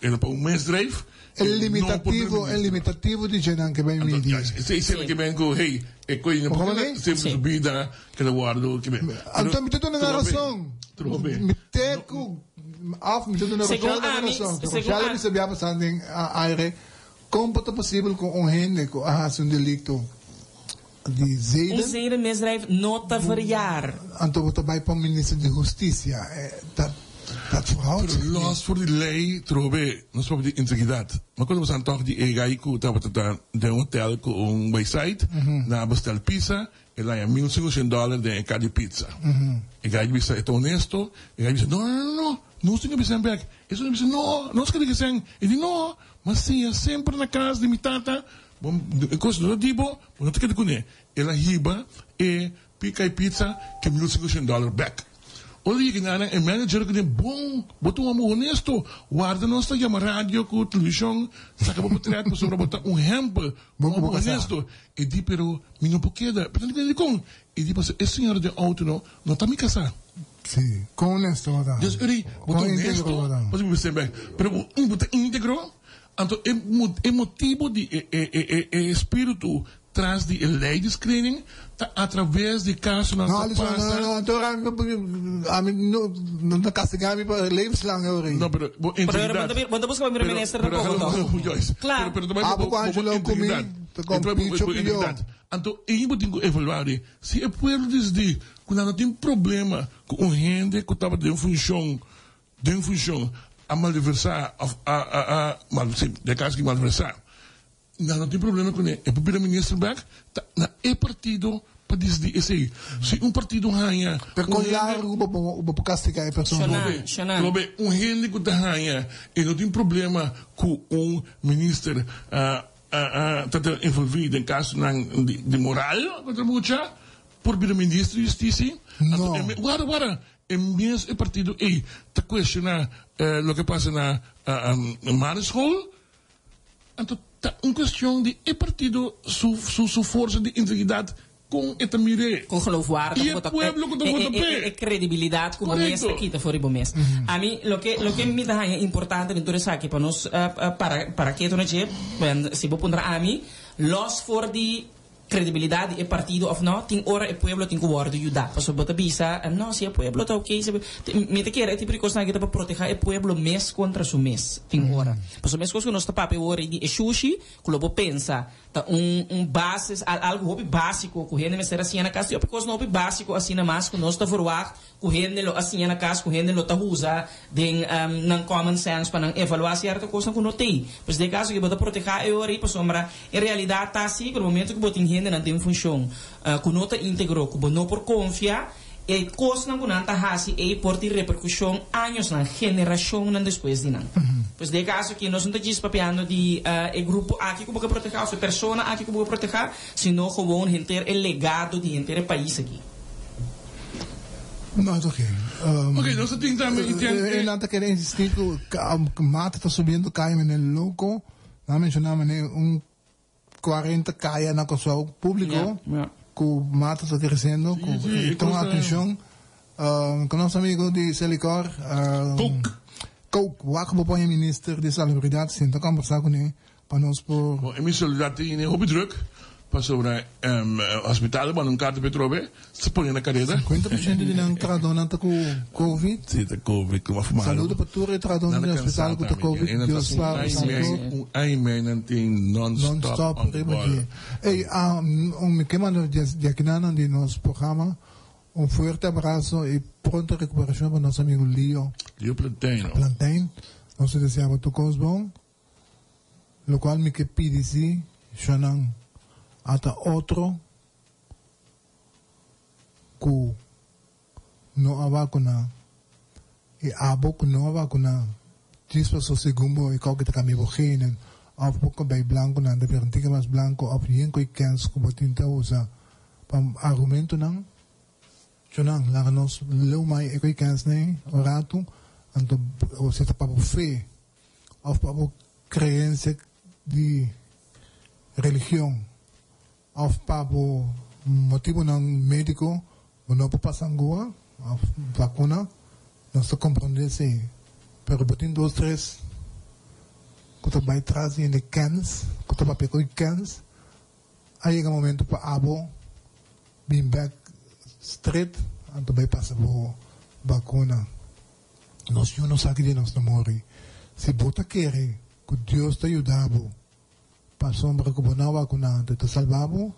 ele para mês drive el limitativo di Genan che vai in media. Se che vengo, hey, e poi ne sempre subida che la guardo che ben. Anto mi tutto una razón. Mi teco mi tutto una razón. Já mi sabia passando em aire como é possível com um gente com um delito de zeden. Um zeden misdrijf nota verjaar. Anto wordt bij van minister de Justicia. Dat verhoudt zich. Los voor die lei trobe, nós vamos de integridade. Mas quando você antoja de egaico, tava de um hotel com website, na bestel pizza, e lá é $1.500 de cada pizza. Egai bisa é honesto, egai bisa não tem que pensar back. Isso não bisa não ska diga sen. Ele não, mas sim, é sempre na casa de mitata. Bom, coisa do tipo, não tem que conhecer. Ela riba e pica e pizza que $1.500 back. Olha que nada, é manager que tem bom, botou um honesto, guarda nossa chama rádio com televisão, saca para trás para sobre botar um hemp, bom honesto, e di pero minha poqueda, portanto ele com, e di passo, esse senhor de auto não tá me casar. Sim, com honesto, tá. Dus ele botou honesto, você me percebe, pero um botou íntegro, então é motivo de espírito traz de lei de screening através de caso na não não castigar-me para levenslang hoor. Não, pero quando busca o primeiro-ministro claro, pero também então eu tenho que evaluar se é pueblo dizer que não tem problema com gente que estava de função a malversar de caso que malversar. Não tem problema com ele. É para o primeiro-ministro back, é partido para dizer assim. Se partido ganha, per collar o castigar a pessoa. Trobe gente que ganha e não tem problema com ministro está envolvido em caso de moral contra mucha por primeiro-ministro de justiça. Não. Agora, é mesmo partido está questionando o que passa na Marischool. Então uma questão de partido sua força de integridade com etamire com geloofwaardig e o pueblo que vota e credibilidade como mês aqui tá fora do mês a mim lo que me dá é importante dentro dessa aqui para nós para que tu não se vou pôr a mim los for de credibilidade e partido of não tem hora e pueblo tem que guardar ajudar para sobre a bisa não se o pueblo tá ok me te quer é tipo de coisa que para proteger o pueblo mês contra su mês tem hora para o mês coisa que nós tá papo hora de sushi que pensa tá base algo básico correndo me ser assim na casa e coisa não básico assim na mas que nós tá forward correndo assim na casa correndo lo tá usa de não common sense para não evaluar certa coisa que não tem pois de caso que para proteger hora para sombra em realidade tá assim no momento que botin não tem função que não está íntegro que não por confiar e coisa não está assim e por ter repercussão anos na geração não depois de não pois de caso que nós não estamos papeando de grupo aqui como que proteger a sua pessoa aqui como que proteger senão gewoon ter o legado de inteiro país aqui não ok ok nós temos também nada querer insistir que mata está subindo cai no louco não mencionamos um 40 caia na coisa público que o mato está crescendo com atenção com nosso amigo de Selicor Coke o acabo põe ministro de salubridade senta conversar com ele para nós por em minha solidariedade tem hobby druk sobre hospital, mas não carta petróleo, se põe na carreira. 50% de não tradona tá com Covid. Sim, tá Covid, com uma fumada. Saúde para tudo, tradona no hospital com Covid. Deus fala, ai, não tem non-stop. Ei, me queimando de aqui de nosso programa. Forte abraço e pronta recuperação para nosso amigo Leo Plantain. Nós desejamos todos bom. Lo qual me que pede se chanang ata outro que não a vacuna e abo que não a vacuna diz para o segundo e qualquer caminho bogenen of pouco bem branco na da pergunta mais branco of yen coi cans que botinta usa pam argumento não chanang lá nós leu mais e coi cans nem orato anto você tá para fé of para crença de religião of para motivo não médico não para passar a vacuna não se compreende se pero botin 2, 3 que vai trazer de cans que vai pegar cans aí é o momento para abo being back straight anto vai passar a vacuna nós não sabe de nós não morre se bota querer que Deus te ajudava para sombra que você não vacunado te salvava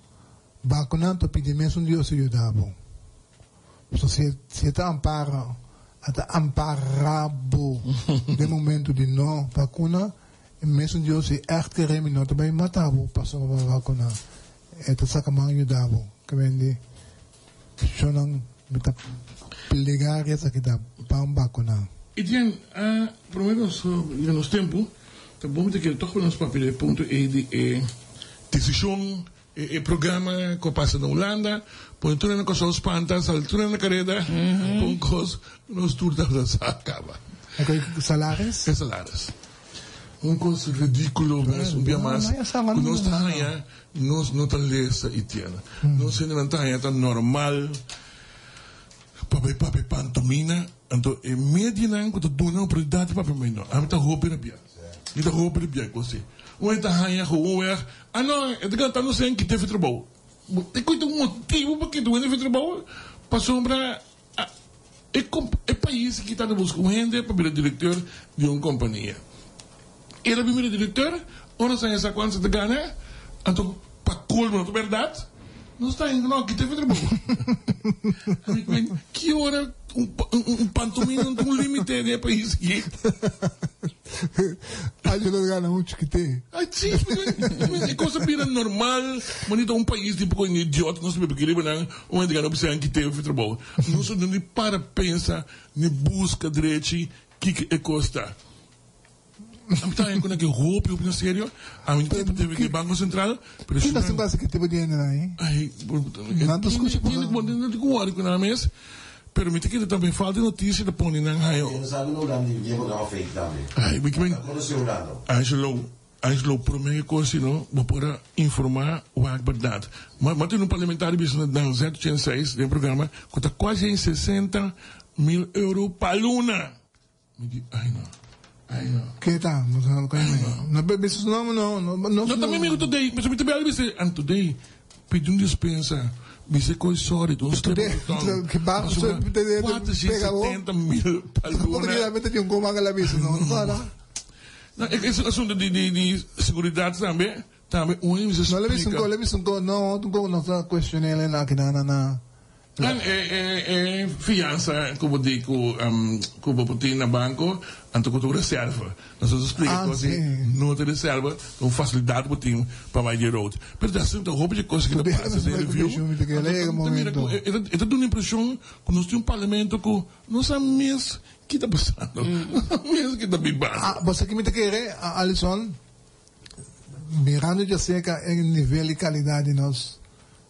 vacunado pede mesmo Deus te ajudava se te ampara até amparado de momento de não vacuna e mesmo Deus se echt querer não também matava para sombra vacuna e te saca mais ajudava que vende só não está plegar essa que dá para vacunar e tem primeiro nos tempo tá bom que toch nos papel ponto de decisão e programa que passa na Holanda põe tudo na coisa os pantas al tudo na carreira com coisa nos turda da acaba salários coisa ridículo mas dia mais nós tá aí nós não tá lesa e tiana nós não tá aí tá normal papai pantomina então é media não que tu dona prioridade para mim não a mim tá roupa na bia e tá roupa na bia você o tá aí não é de cantar não sei que teve trabalho tem coisa motivo para que tu não fez trabalho para sombra é país que está na busca de gente para ser diretor de uma companhia ele é o primeiro diretor onde sai essa quantia de gana então para colmo na verdade não está indo não que teve trabalho que hora pantomima não tem limite de país aqui aí não ganha muito que tem sim é coisa bem normal mas não país tipo um idiota não se bebe que não onde ganha opção que teve trabalho não só nem para pensar nem busca direito que é custa Está em que roupa opinião sério a mim teve que banco central pero que não passa que teve dinheiro aí ai não tô escutando não digo o com na mesa pero me que também falta notícia da pone na raio não sabe no Holanda de programa fake também ai me que Angelo promete coisa não vou poder informar o a verdade mas tem um parlamentar business na Z86 do programa custa quase em 60 mil euros para luna me diz ai não que tá não bebe isso não também me today mas me também ali today pedi dispensa você coisa sorry tu que barco você 470 mil para luna porque tem um como a vez não para esse assunto de segurança também não está questionando na fiança como digo como botar na banco anto com reserva nós explica assim não tem reserva com facilidade botar para mais de road mas das são roupa de coisa que não passa de review dá uma impressão que nós temos um parlamento que não sabe mesmo que está passando mesmo que está bibando você que me quer Alisson mirando de cerca o nível de qualidade do nosso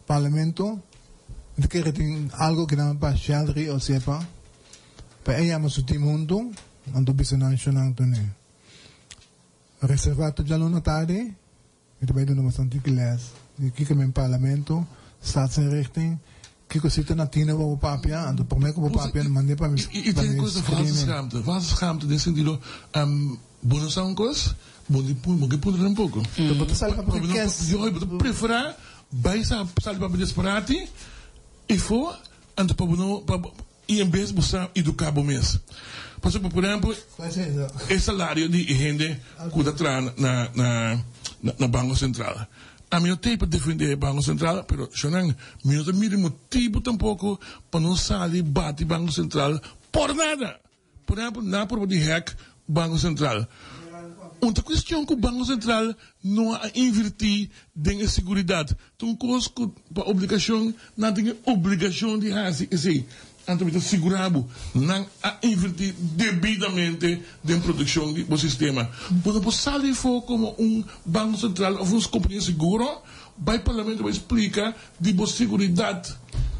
parlamento que tem algo que não passa xadri ou sepa para ela mas o mundo ando bisanang também reservado já no tarde e também não bastante classe e que em parlamento staatsinrichting que cosita na tina o papia ando por meio o papia mandei para mim e tem coisa falsa schaamte nesse sentido bonos ancos bom que pôr um pouco então você sabe porque eu prefiro vai sabe para desperate e for ando para e em vez de buscar educar o mês. Por exemplo, o salário de gente que está na Banco Central. A mim eu tenho para defender o Banco Central, mas eu não tenho motivo tampouco para não sair bate o Banco Central por nada. Por exemplo, na prova de hack Banco Central. Outra questão que o Banco Central não a invertir em segurança. Então, coisa que a obrigação, não tem obrigação de fazer assim. Então, segurado, não a invertir devidamente na produção do sistema. Quando você sai for como Banco Central ou uma companhia segura, vai o Parlamento vai explicar de segurança.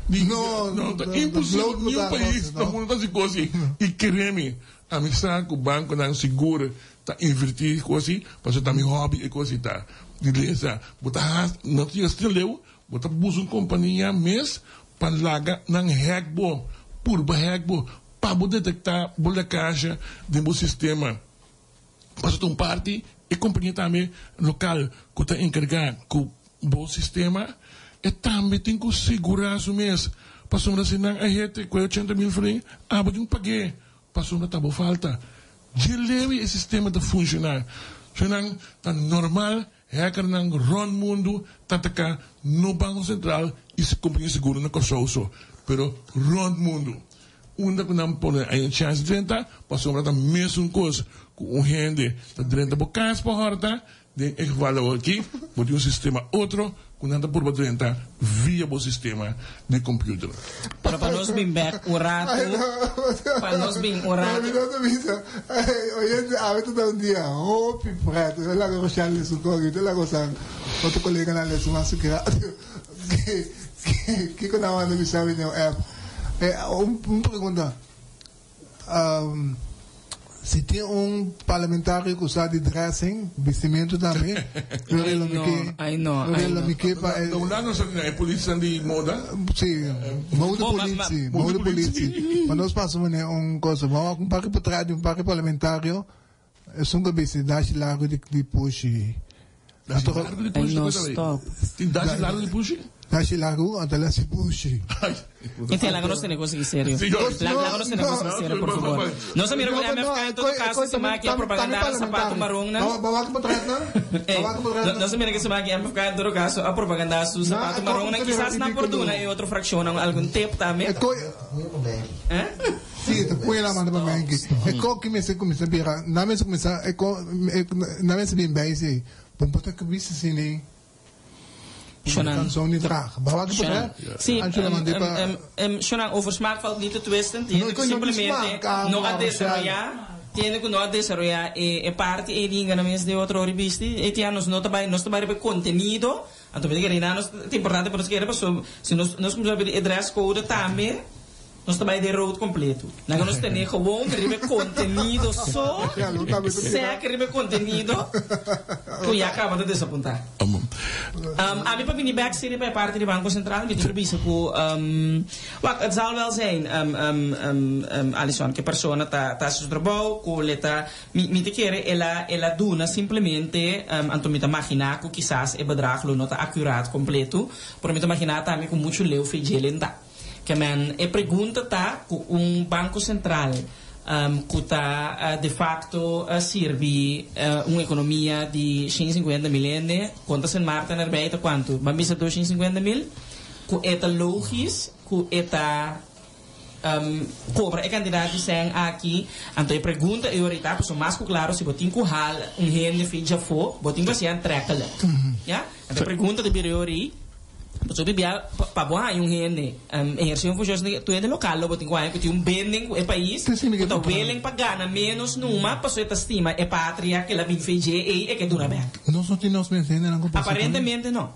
Não, é impossível nenhum país no mundo está seguro assim. E queremos a missão que o banco não segura, está invertir coisa, para está meu hobby e coisa tá. Beleza, não tinha estilo, botar busca uma companhia mês para largar não hackbo, por hackbo, para detectar bola caixa do sistema. Para uma parte e companhia também local que está encarregada com o bom sistema. E também tem que segurar o mês. Passou assim, a gente com 80 mil francs, de um paguei. Passou na tábua falta. De leve esse sistema de funcionar. Senão, tá normal, é que não ron mundo, tanto que no Banco Central, e se companhia segura na consórcio. Pero, ron mundo. Onde que não põe a chance de 30, passou na mesma coisa. Com gente, da 30 por casa, por horta, de valor aqui, pode um sistema outro, quando anda por 30 via o sistema de computador. Para nós bem back o rato, para nós bem o rato. Oye, a veces da un día, oh, piprato, yo la hago charle su cogi, yo la hago san, otro colega na le suma su que con la mano me sabe no app. Pergunta, se tem parlamentar que usa de dressing, vestimento também, I know. Não é polícia de moda? Sim, moda polícia. Mas nós passamos coisa, vamos um parque por trás de um parque parlamentário, é só uma vez de largo de push. Stop. Tem dash largo de push? Dash largo, até lá se push. Então, lá não se negocia sério. Lá não se negocia sério, por favor. Não se mira com a MFK, em todo caso, se marca a propaganda sapato marrom, né? Não se mira que se marca a MFK, em todo caso, a propaganda sapato marrom, né? Quizás na portuna e outro fração, algum tempo também. Sim, põe lá manda para mim aqui. É que começa a virar, na mesa começa, na mesa bem bem assim. Bom, pode que visse assim nem. Canção de traag. Bawa que pode. Sim. Shonan over smaak valt niet te twisten. Simplesmente não a desarrollar. Tiene que não desarrollar e parte e dinga na mesa de outro revista. E tinha nos não trabalha para conteúdo. Então me diga nós é importante para nós que era para se nós começamos a ver dress code também. Nós também de road completo. Nós temos gewoon que conteúdo só. Se é que conteúdo, tu já acaba de desapontar. A mim para vir back seria para parte do Banco Central, me entrevista com het zal wel zijn, Alison, que persona está su trabalho, com leta, me te quer ela duna simplesmente, anto me te imaginar que quizás é bedrag lo não está accurado completo, por me te imaginar também com muito leu feijão que a pergunta está com banco central que está de facto serve uma economia de 150 mil quantas em Marta na arbeid quanto? Mas bisa 250 mil que é logisch que é cobra é candidato sem aqui então a pergunta é ahorita pessoa mais claro se botin com hal rende já for botin você entrega já a pergunta de Biriori so bibia pa buha yung hene exercer yung funções tu é de local lo botin kuha que bending é país tu willing pagana menos numa passo esta estima é pátria que la vin fege é que dura bem nós não temos mensagens na comparação aparentemente não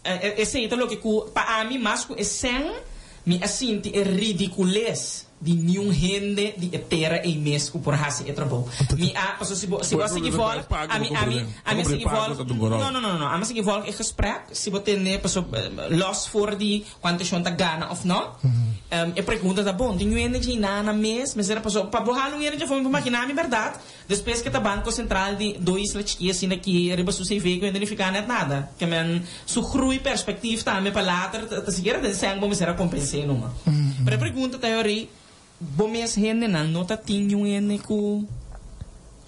é certo lo que pa a mim mas é sem me assinti é ridiculez de nenhum rende de terra em mesco por raça e trabalho. Se você seguir volta, a minha seguir volta, não, a minha seguir volta é gesprek, se você tem los voor die quanto chão tá gana ou não, é pergunta tá bom, tem nenhum de nada mês, mas era para borrar não era de forma para maquinar a verdade, depois que tá banco central de dois leite assim aqui, riba su CV que identificar net nada, que men su groei perspectief também para later, tá seguir de sang bom será compensar numa. Para pergunta teoria Bomes hende não nota tinha um ene com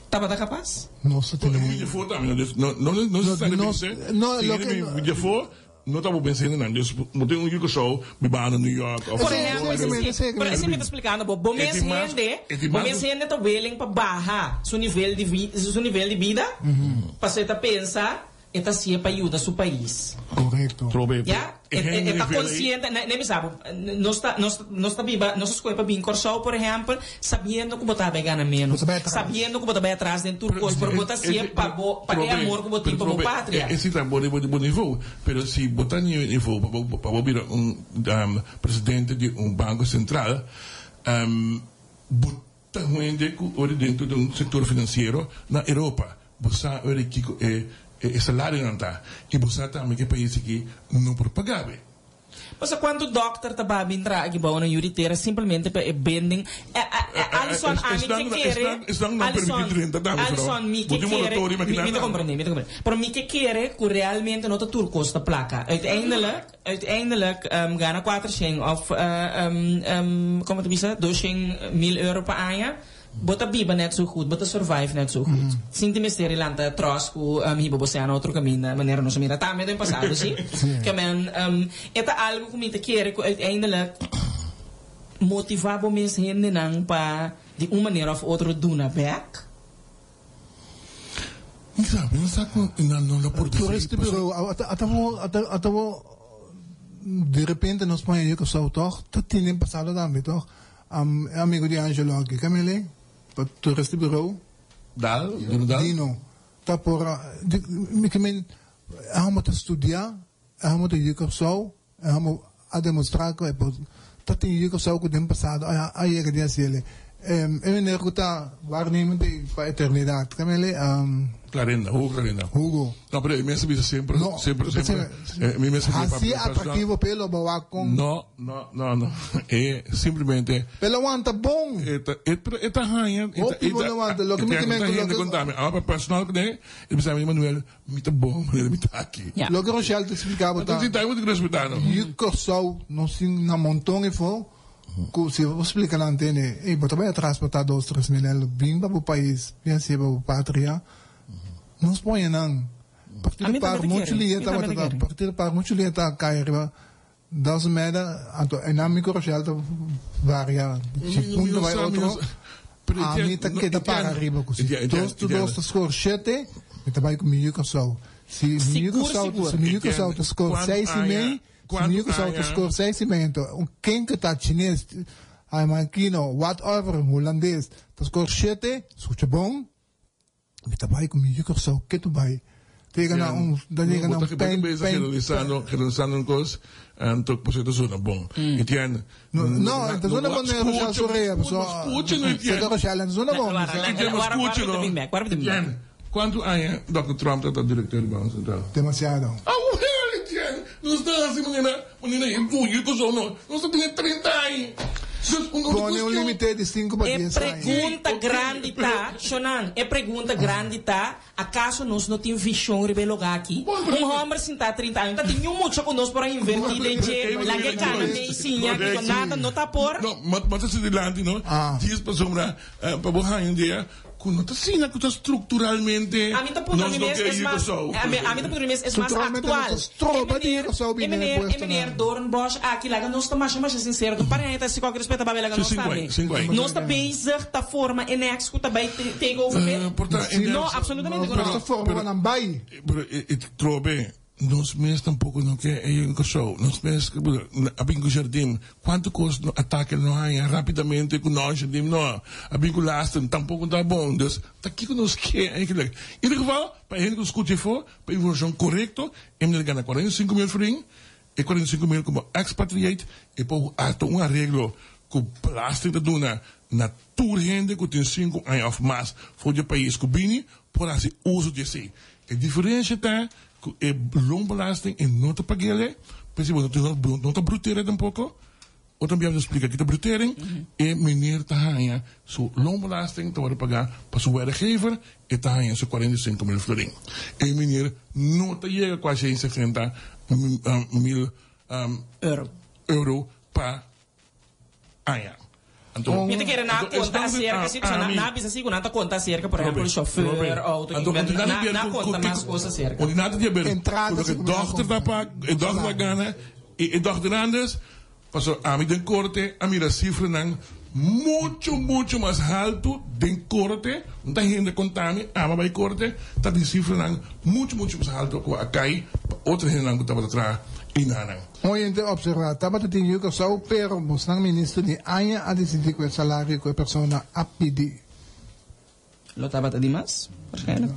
tava da capaz? Nossa, tem um for também, não necessariamente. Não, já for não estava pensando não, não tem um show me bana New York. Por exemplo, me explicando, Bomes hende tá willing para barrar seu nível de vida, para você tá pensar eta sia para ajudar seu país. Correto. Ja? Eta consciente, nem me sabe. Nós está viva, nós escolhe para vir corso, por exemplo, sabendo que botar ganhar menos, sabendo que botar atrás dentro do curso, por botar sia para amor que botar para a pátria. Esse tá bom nível, pero se botar nível para vir presidente de banco central, botar dentro do setor financeiro na Europa, botar que e salário não está. E você também que país aqui não por pagar. Mas quando o doctor está a entrar aqui para uma juriteira, simplesmente para vendem. Alisson, a mim que quer. Alisson, me que quer. Me compreende. Para mim que quer que realmente não está tudo custa placa. Uiteindelijk gana 400 of como tu diz, 200.000 euro per jaar. Bota biba net zo goed, bota survive net zo goed. Sinti misteri lanta trosco, hiba você na outro caminho, maneira não se mira também do passado, sim. Que men, eta algo que me te quer que uiteindelijk motivar bo mens hende nang pa de uma maneira of outra do na back. Não sabe, não dá por isso. De repente nos põe aí que só toch, tu tinha passado também toch. Amigo de Angelo aqui, Camille, para tourista bureau. Dino. Tá por, vamos estudar, vamos ir com sol, vamos a demonstrar que tá tem ir com sol que tem passado, aí é que dia se ele. Eu nem recuta waarnemen para a eternidade, Camille. Hugo. No, pero mi mesa dice siempre. Mi mesa así atractivo pelo bawakong. No. Simplemente. Pelo aguanta bom. Esta hanya. Lo que me contame. Ahora personal que ele me sabe Manuel, me tá bom, me tá aqui. Lo que Rochelle te explicava. Então se tá muito respeitando. E que só não se na montão e for. Se você explica na antena, você vai transportar 2-3 mil bem para o país, bem assim para a pátria. Não se põe não. Partir para muito lieta cair, das merda, em nome que o Rochelle varia. Se punto vai outro, a mim tá que dá para arriba com isso. Dois score então vai comigo com sol. Se comigo com sol, tu score 6,5. Comigo só tu score 6,5. Então, quem que tá chinês, americano, whatever, holandês, tu score 7, escuta bom. Me trabalho comigo que só que tu vai. Tega na pen realizando um coisa, então você tá zona bom. Entende? Não, então zona bom é Rochelle Soraya, pessoal. Escute no entende. Você Rochelle, zona bom. Escute no. Quanto aí, Dr. Trump tá diretor do Banco Central? Demasiado. Não está assim, menina, eu que sou não está tendo 30 anos. Põe um limite de 5 para 10 anos. Pergunta grande tá, Shonan, pergunta grande tá, acaso nós não temos visão de lugar aqui? Homem sentar 30 anos, tá tem muito conosco para invertir de lá que cana meicinha, que nada não tá por. Não, mas se dilante, não? Diz para sombra, para borrar um dia. Não está assim, que está estruturalmente. A mim tá por mim é mais. A mim tá por mim é mais atual. E menino Dornbosch aqui lá nós estamos mais sincero, do parente se qualquer respeito para lá nós estamos. Nós está bezig da forma e next que também take over. Não, absolutamente não. Esta forma não vai. Trobe. Nós mesmos tampouco não quer um show. Nós mesmos abrir o jardim. Quanto custa ataque não há rapidamente com nós jardim não. Abrir o lastro tampouco está bom. Então, tá aqui que nós quer. Em todo caso, para a gente que escute for, para a informação correta, ele ganha 45 mil francs e 45 mil como expatriate e para um arreglo com belasting te doen na naturhende, com tem 5 anos of mais, voor je país, com bini, por assim, uso de si. A diferença tá, com loonbelasting e não te pagele, principalmente não te bruteren um pouco, ou também vamos explicar que te bruteren, e meneer te hangen, so loonbelasting te worden pagar para sua werkgever, e te hangen so 45 mil florin. E meneer não te chega quase 60 mil euro para ano. Então, eu quero na conta cerca, se na bisa assim, na conta cerca, por exemplo, chauffeur, auto, na conta mais coisas cerca. Onde nada de ver, porque dochter da pa, dochter da gana, e dochter anders, passou a mim den corte, a mim a cifra não muito mais alto den corte, não tem gente contame, a mim vai corte, tá de cifra não muito mais alto com a cai, outra gente não estava atrás. Oye, observar, estava te digo que só o pero mostrar ministro de año a decidir que o salário que a persona a pedir. Lo estava te dimas? Waarschijnlijk.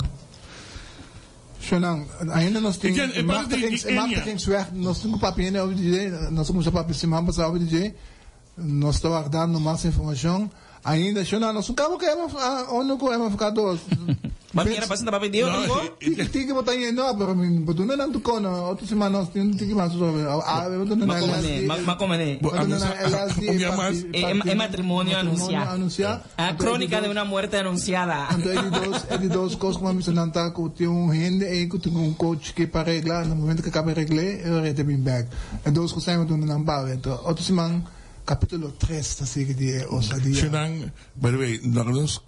Sonang, ainda nós temos machtigingsweg, nós temos papinha over DJ, nós temos papinha se mambas over DJ, nós estamos aguardando mais informação. Ainda, Sonang, nós não acabamos que onde que é ficar dois. Mas era para sentar para pedir ou Tem que botar aí não, mas não não tocou na outra semana nós temos que mais sobre. Mas como é? É matrimônio anunciado. A crônica de uma morte anunciada. Então ele dois coisas como mencionando tá que tem gente aí que tem coach que para arreglar no momento que acaba arreglar eu recebo back. E dois coisas que eu não bago. Então outra semana capítulo 3 assim que de ousadia. Senang, by the way, nós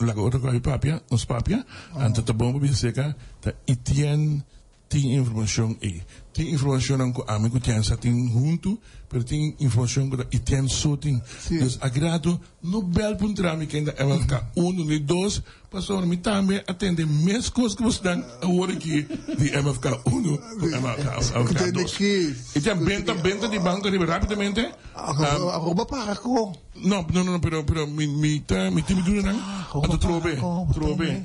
lago outro com papia, os papia, ante tá bom para seca, tá itien tem informação aí. Tem informação com amigo tem sa tem junto, pero tem informação com itien so tem. Dus agrado no bel puntrami que ainda é ficar 1 nem 2, passou me também atende mais coisas que você dá agora aqui de MFK 1, MFK 2. E tem benta de banco rapidamente. Arroba para ko. No, pero mi time dura não. Ato trobe.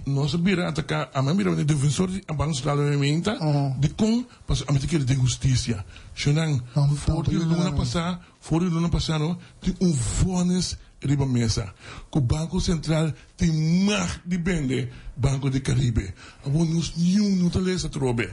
Não se vira atacar a mim vira de defensor de banco central de menta de com pas a mim de justiça. Xenang, for de luna passar, tem vonnis riba mesa. O Banco Central tem mais de bende Banco de Caribe. Abonus não te lesa trobe.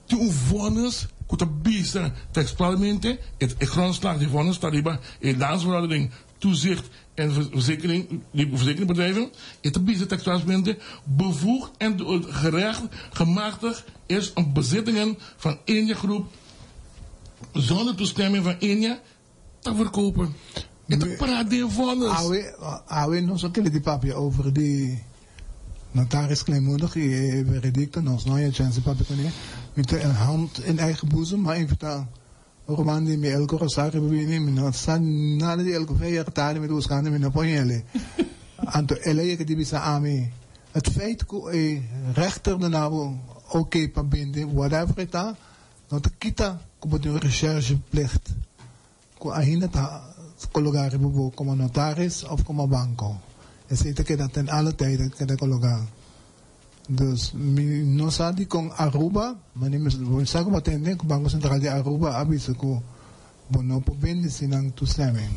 Tem vonnis que tá bisa textualmente, het grondslag die vonnis tá riba, e landsverhouding, toezicht en verzekeringbedrijven, het bisa textualmente bevoegd en gerecht gemachtigd is om bezittingen van één groep zonder toestemming van één te verkopen. Het praat die vonnis. Awe nog zo'n keer die papje over die notaris kleinmoedig, die veredicte, nog nooit een chance papje kunnen, met een hand in eigen boezem, maar even vertaal. Roman die met elke rosario bebinnen, met een staan na die elke 5 jaar talen met oorschande met een ponjele. Anto eleye die bisa ame. Het feit dat rechter de naam oké pabinden, whatever het daar, dat de kita komt een rechercheplicht. Ko ahina ta colocare como notaris of como banco. Es decir, que dat en alle tijden que de colocar. Dus no sabe com Aruba, mas nem sabe como atender com o Banco Central de Aruba, avisa que não pode se não tu sabe.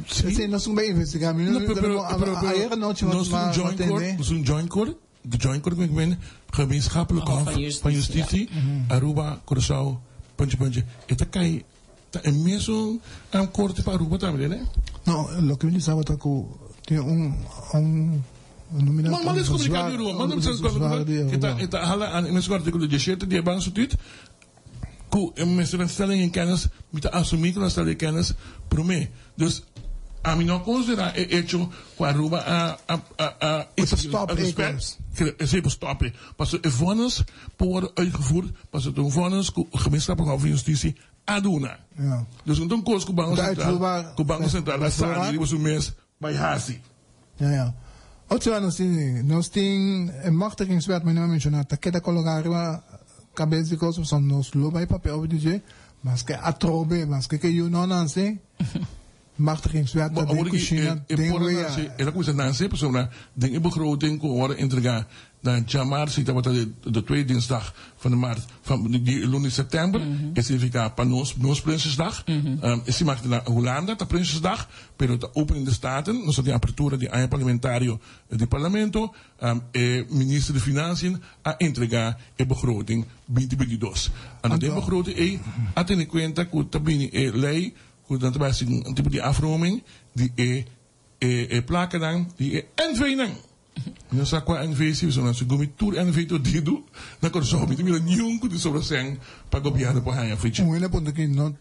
Sim, nós vamos investigar. Ayer noite nós um joint court, de joint court que vem gemeenschappelijk hof van justitie, Aruba, Curaçao, puntje. Eta cai é mesmo corte para Aruba também, né? Não, o que me sabe é que tem Maar is communicatie doen, maar dat is het halen aan mensen artikel de shit die bang zo dit. Ko mensen een stelling in kennis met de assumie dat stelling in kennis prome. Dus a mim não considera hecho com Aruba a stop. Pas de vonnis worden uitgevoerd, pas de vonnis gemeenschappelijk hof van justitie aduna. Ja. Dus een koers ku Banco Central la sali die was een mes bij Hasi. Ja. Ocho nós tem machtigingswet, mas não mencionar, tá que da colocar cabeça de coisas são nos lobai papel de DJ, mas que atrobe, mas que you não nanse machtigingswet dat de China ding we ja. Ela coisa nanse, persona ding begroting ko worden intriga dan jamar si tabat de tweede dinsdag van de maand van die lunes september que significa panos Prinsesdag. Si maakt na Holanda ta Prinsesdag, pero ta opening de staten, no die apertura di año parlamentario di parlamento, minister de Financiën a entregar e begroting 2022. En de begroting a tener cuenta que tabini lei que dan tabasi een tipo di afroming die plakken dan die NV dan. Não sabe qual é a NV, se não se come tudo NV todo dia, na corção, me tem nenhum que de sobre sem para governar para a frente. Um ele ponto que não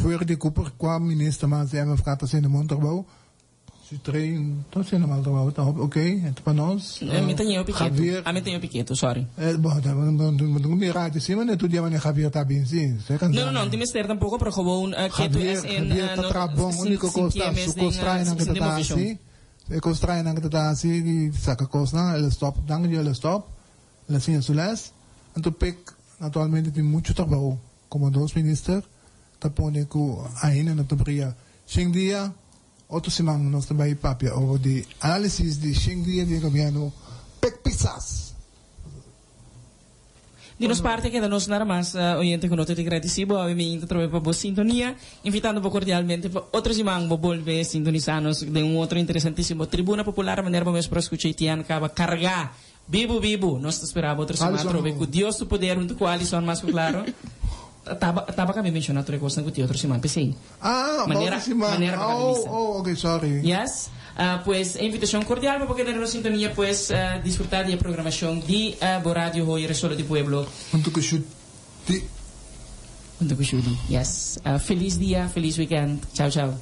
foi de Cooper com a ministra mas é ficar passando no trabalho. Se trein, então se não mal trabalho, tá ok, então para nós. Me tenho pequeno. A me tenho pequeno, sorry. Bom, não me rade de cima, né? Tu dia mas Javier tá bem sim. Não, tem mister tampouco para gewoon que tu és em tá bom, único costa, su costrai não que tá assim. Costrai não que tá assim, saca costa, ele stop, dan ele stop. Ele assim sulas. Então pek atualmente tem muito trabalho como dois ministros, tá pondo com ainda na tobria. Sem dia outro semana nós também papia ou de análise de sem dia de governo pek pisas. De nos parte que nos nada mais oyente que nós te agradecido a mim através da boa sintonia, invitando cordialmente para outros irmãos a volver sintonizarnos de outro interessantíssimo Tribuna Popular, maneira para para escutar Tian acaba carregar vivo, nós esperava outra semana através que Deus do poder junto com a lição mais claro. Tava kami mencionado outra coisa que outra semana, pensei. Maneira okay, sorry. Yes. Pues invitación cordial para que tengan sintonía pues disfrutar de la programación de Radio Hoy Resolo de Pueblo. Untuk Yes. Feliz día, feliz weekend. Chao.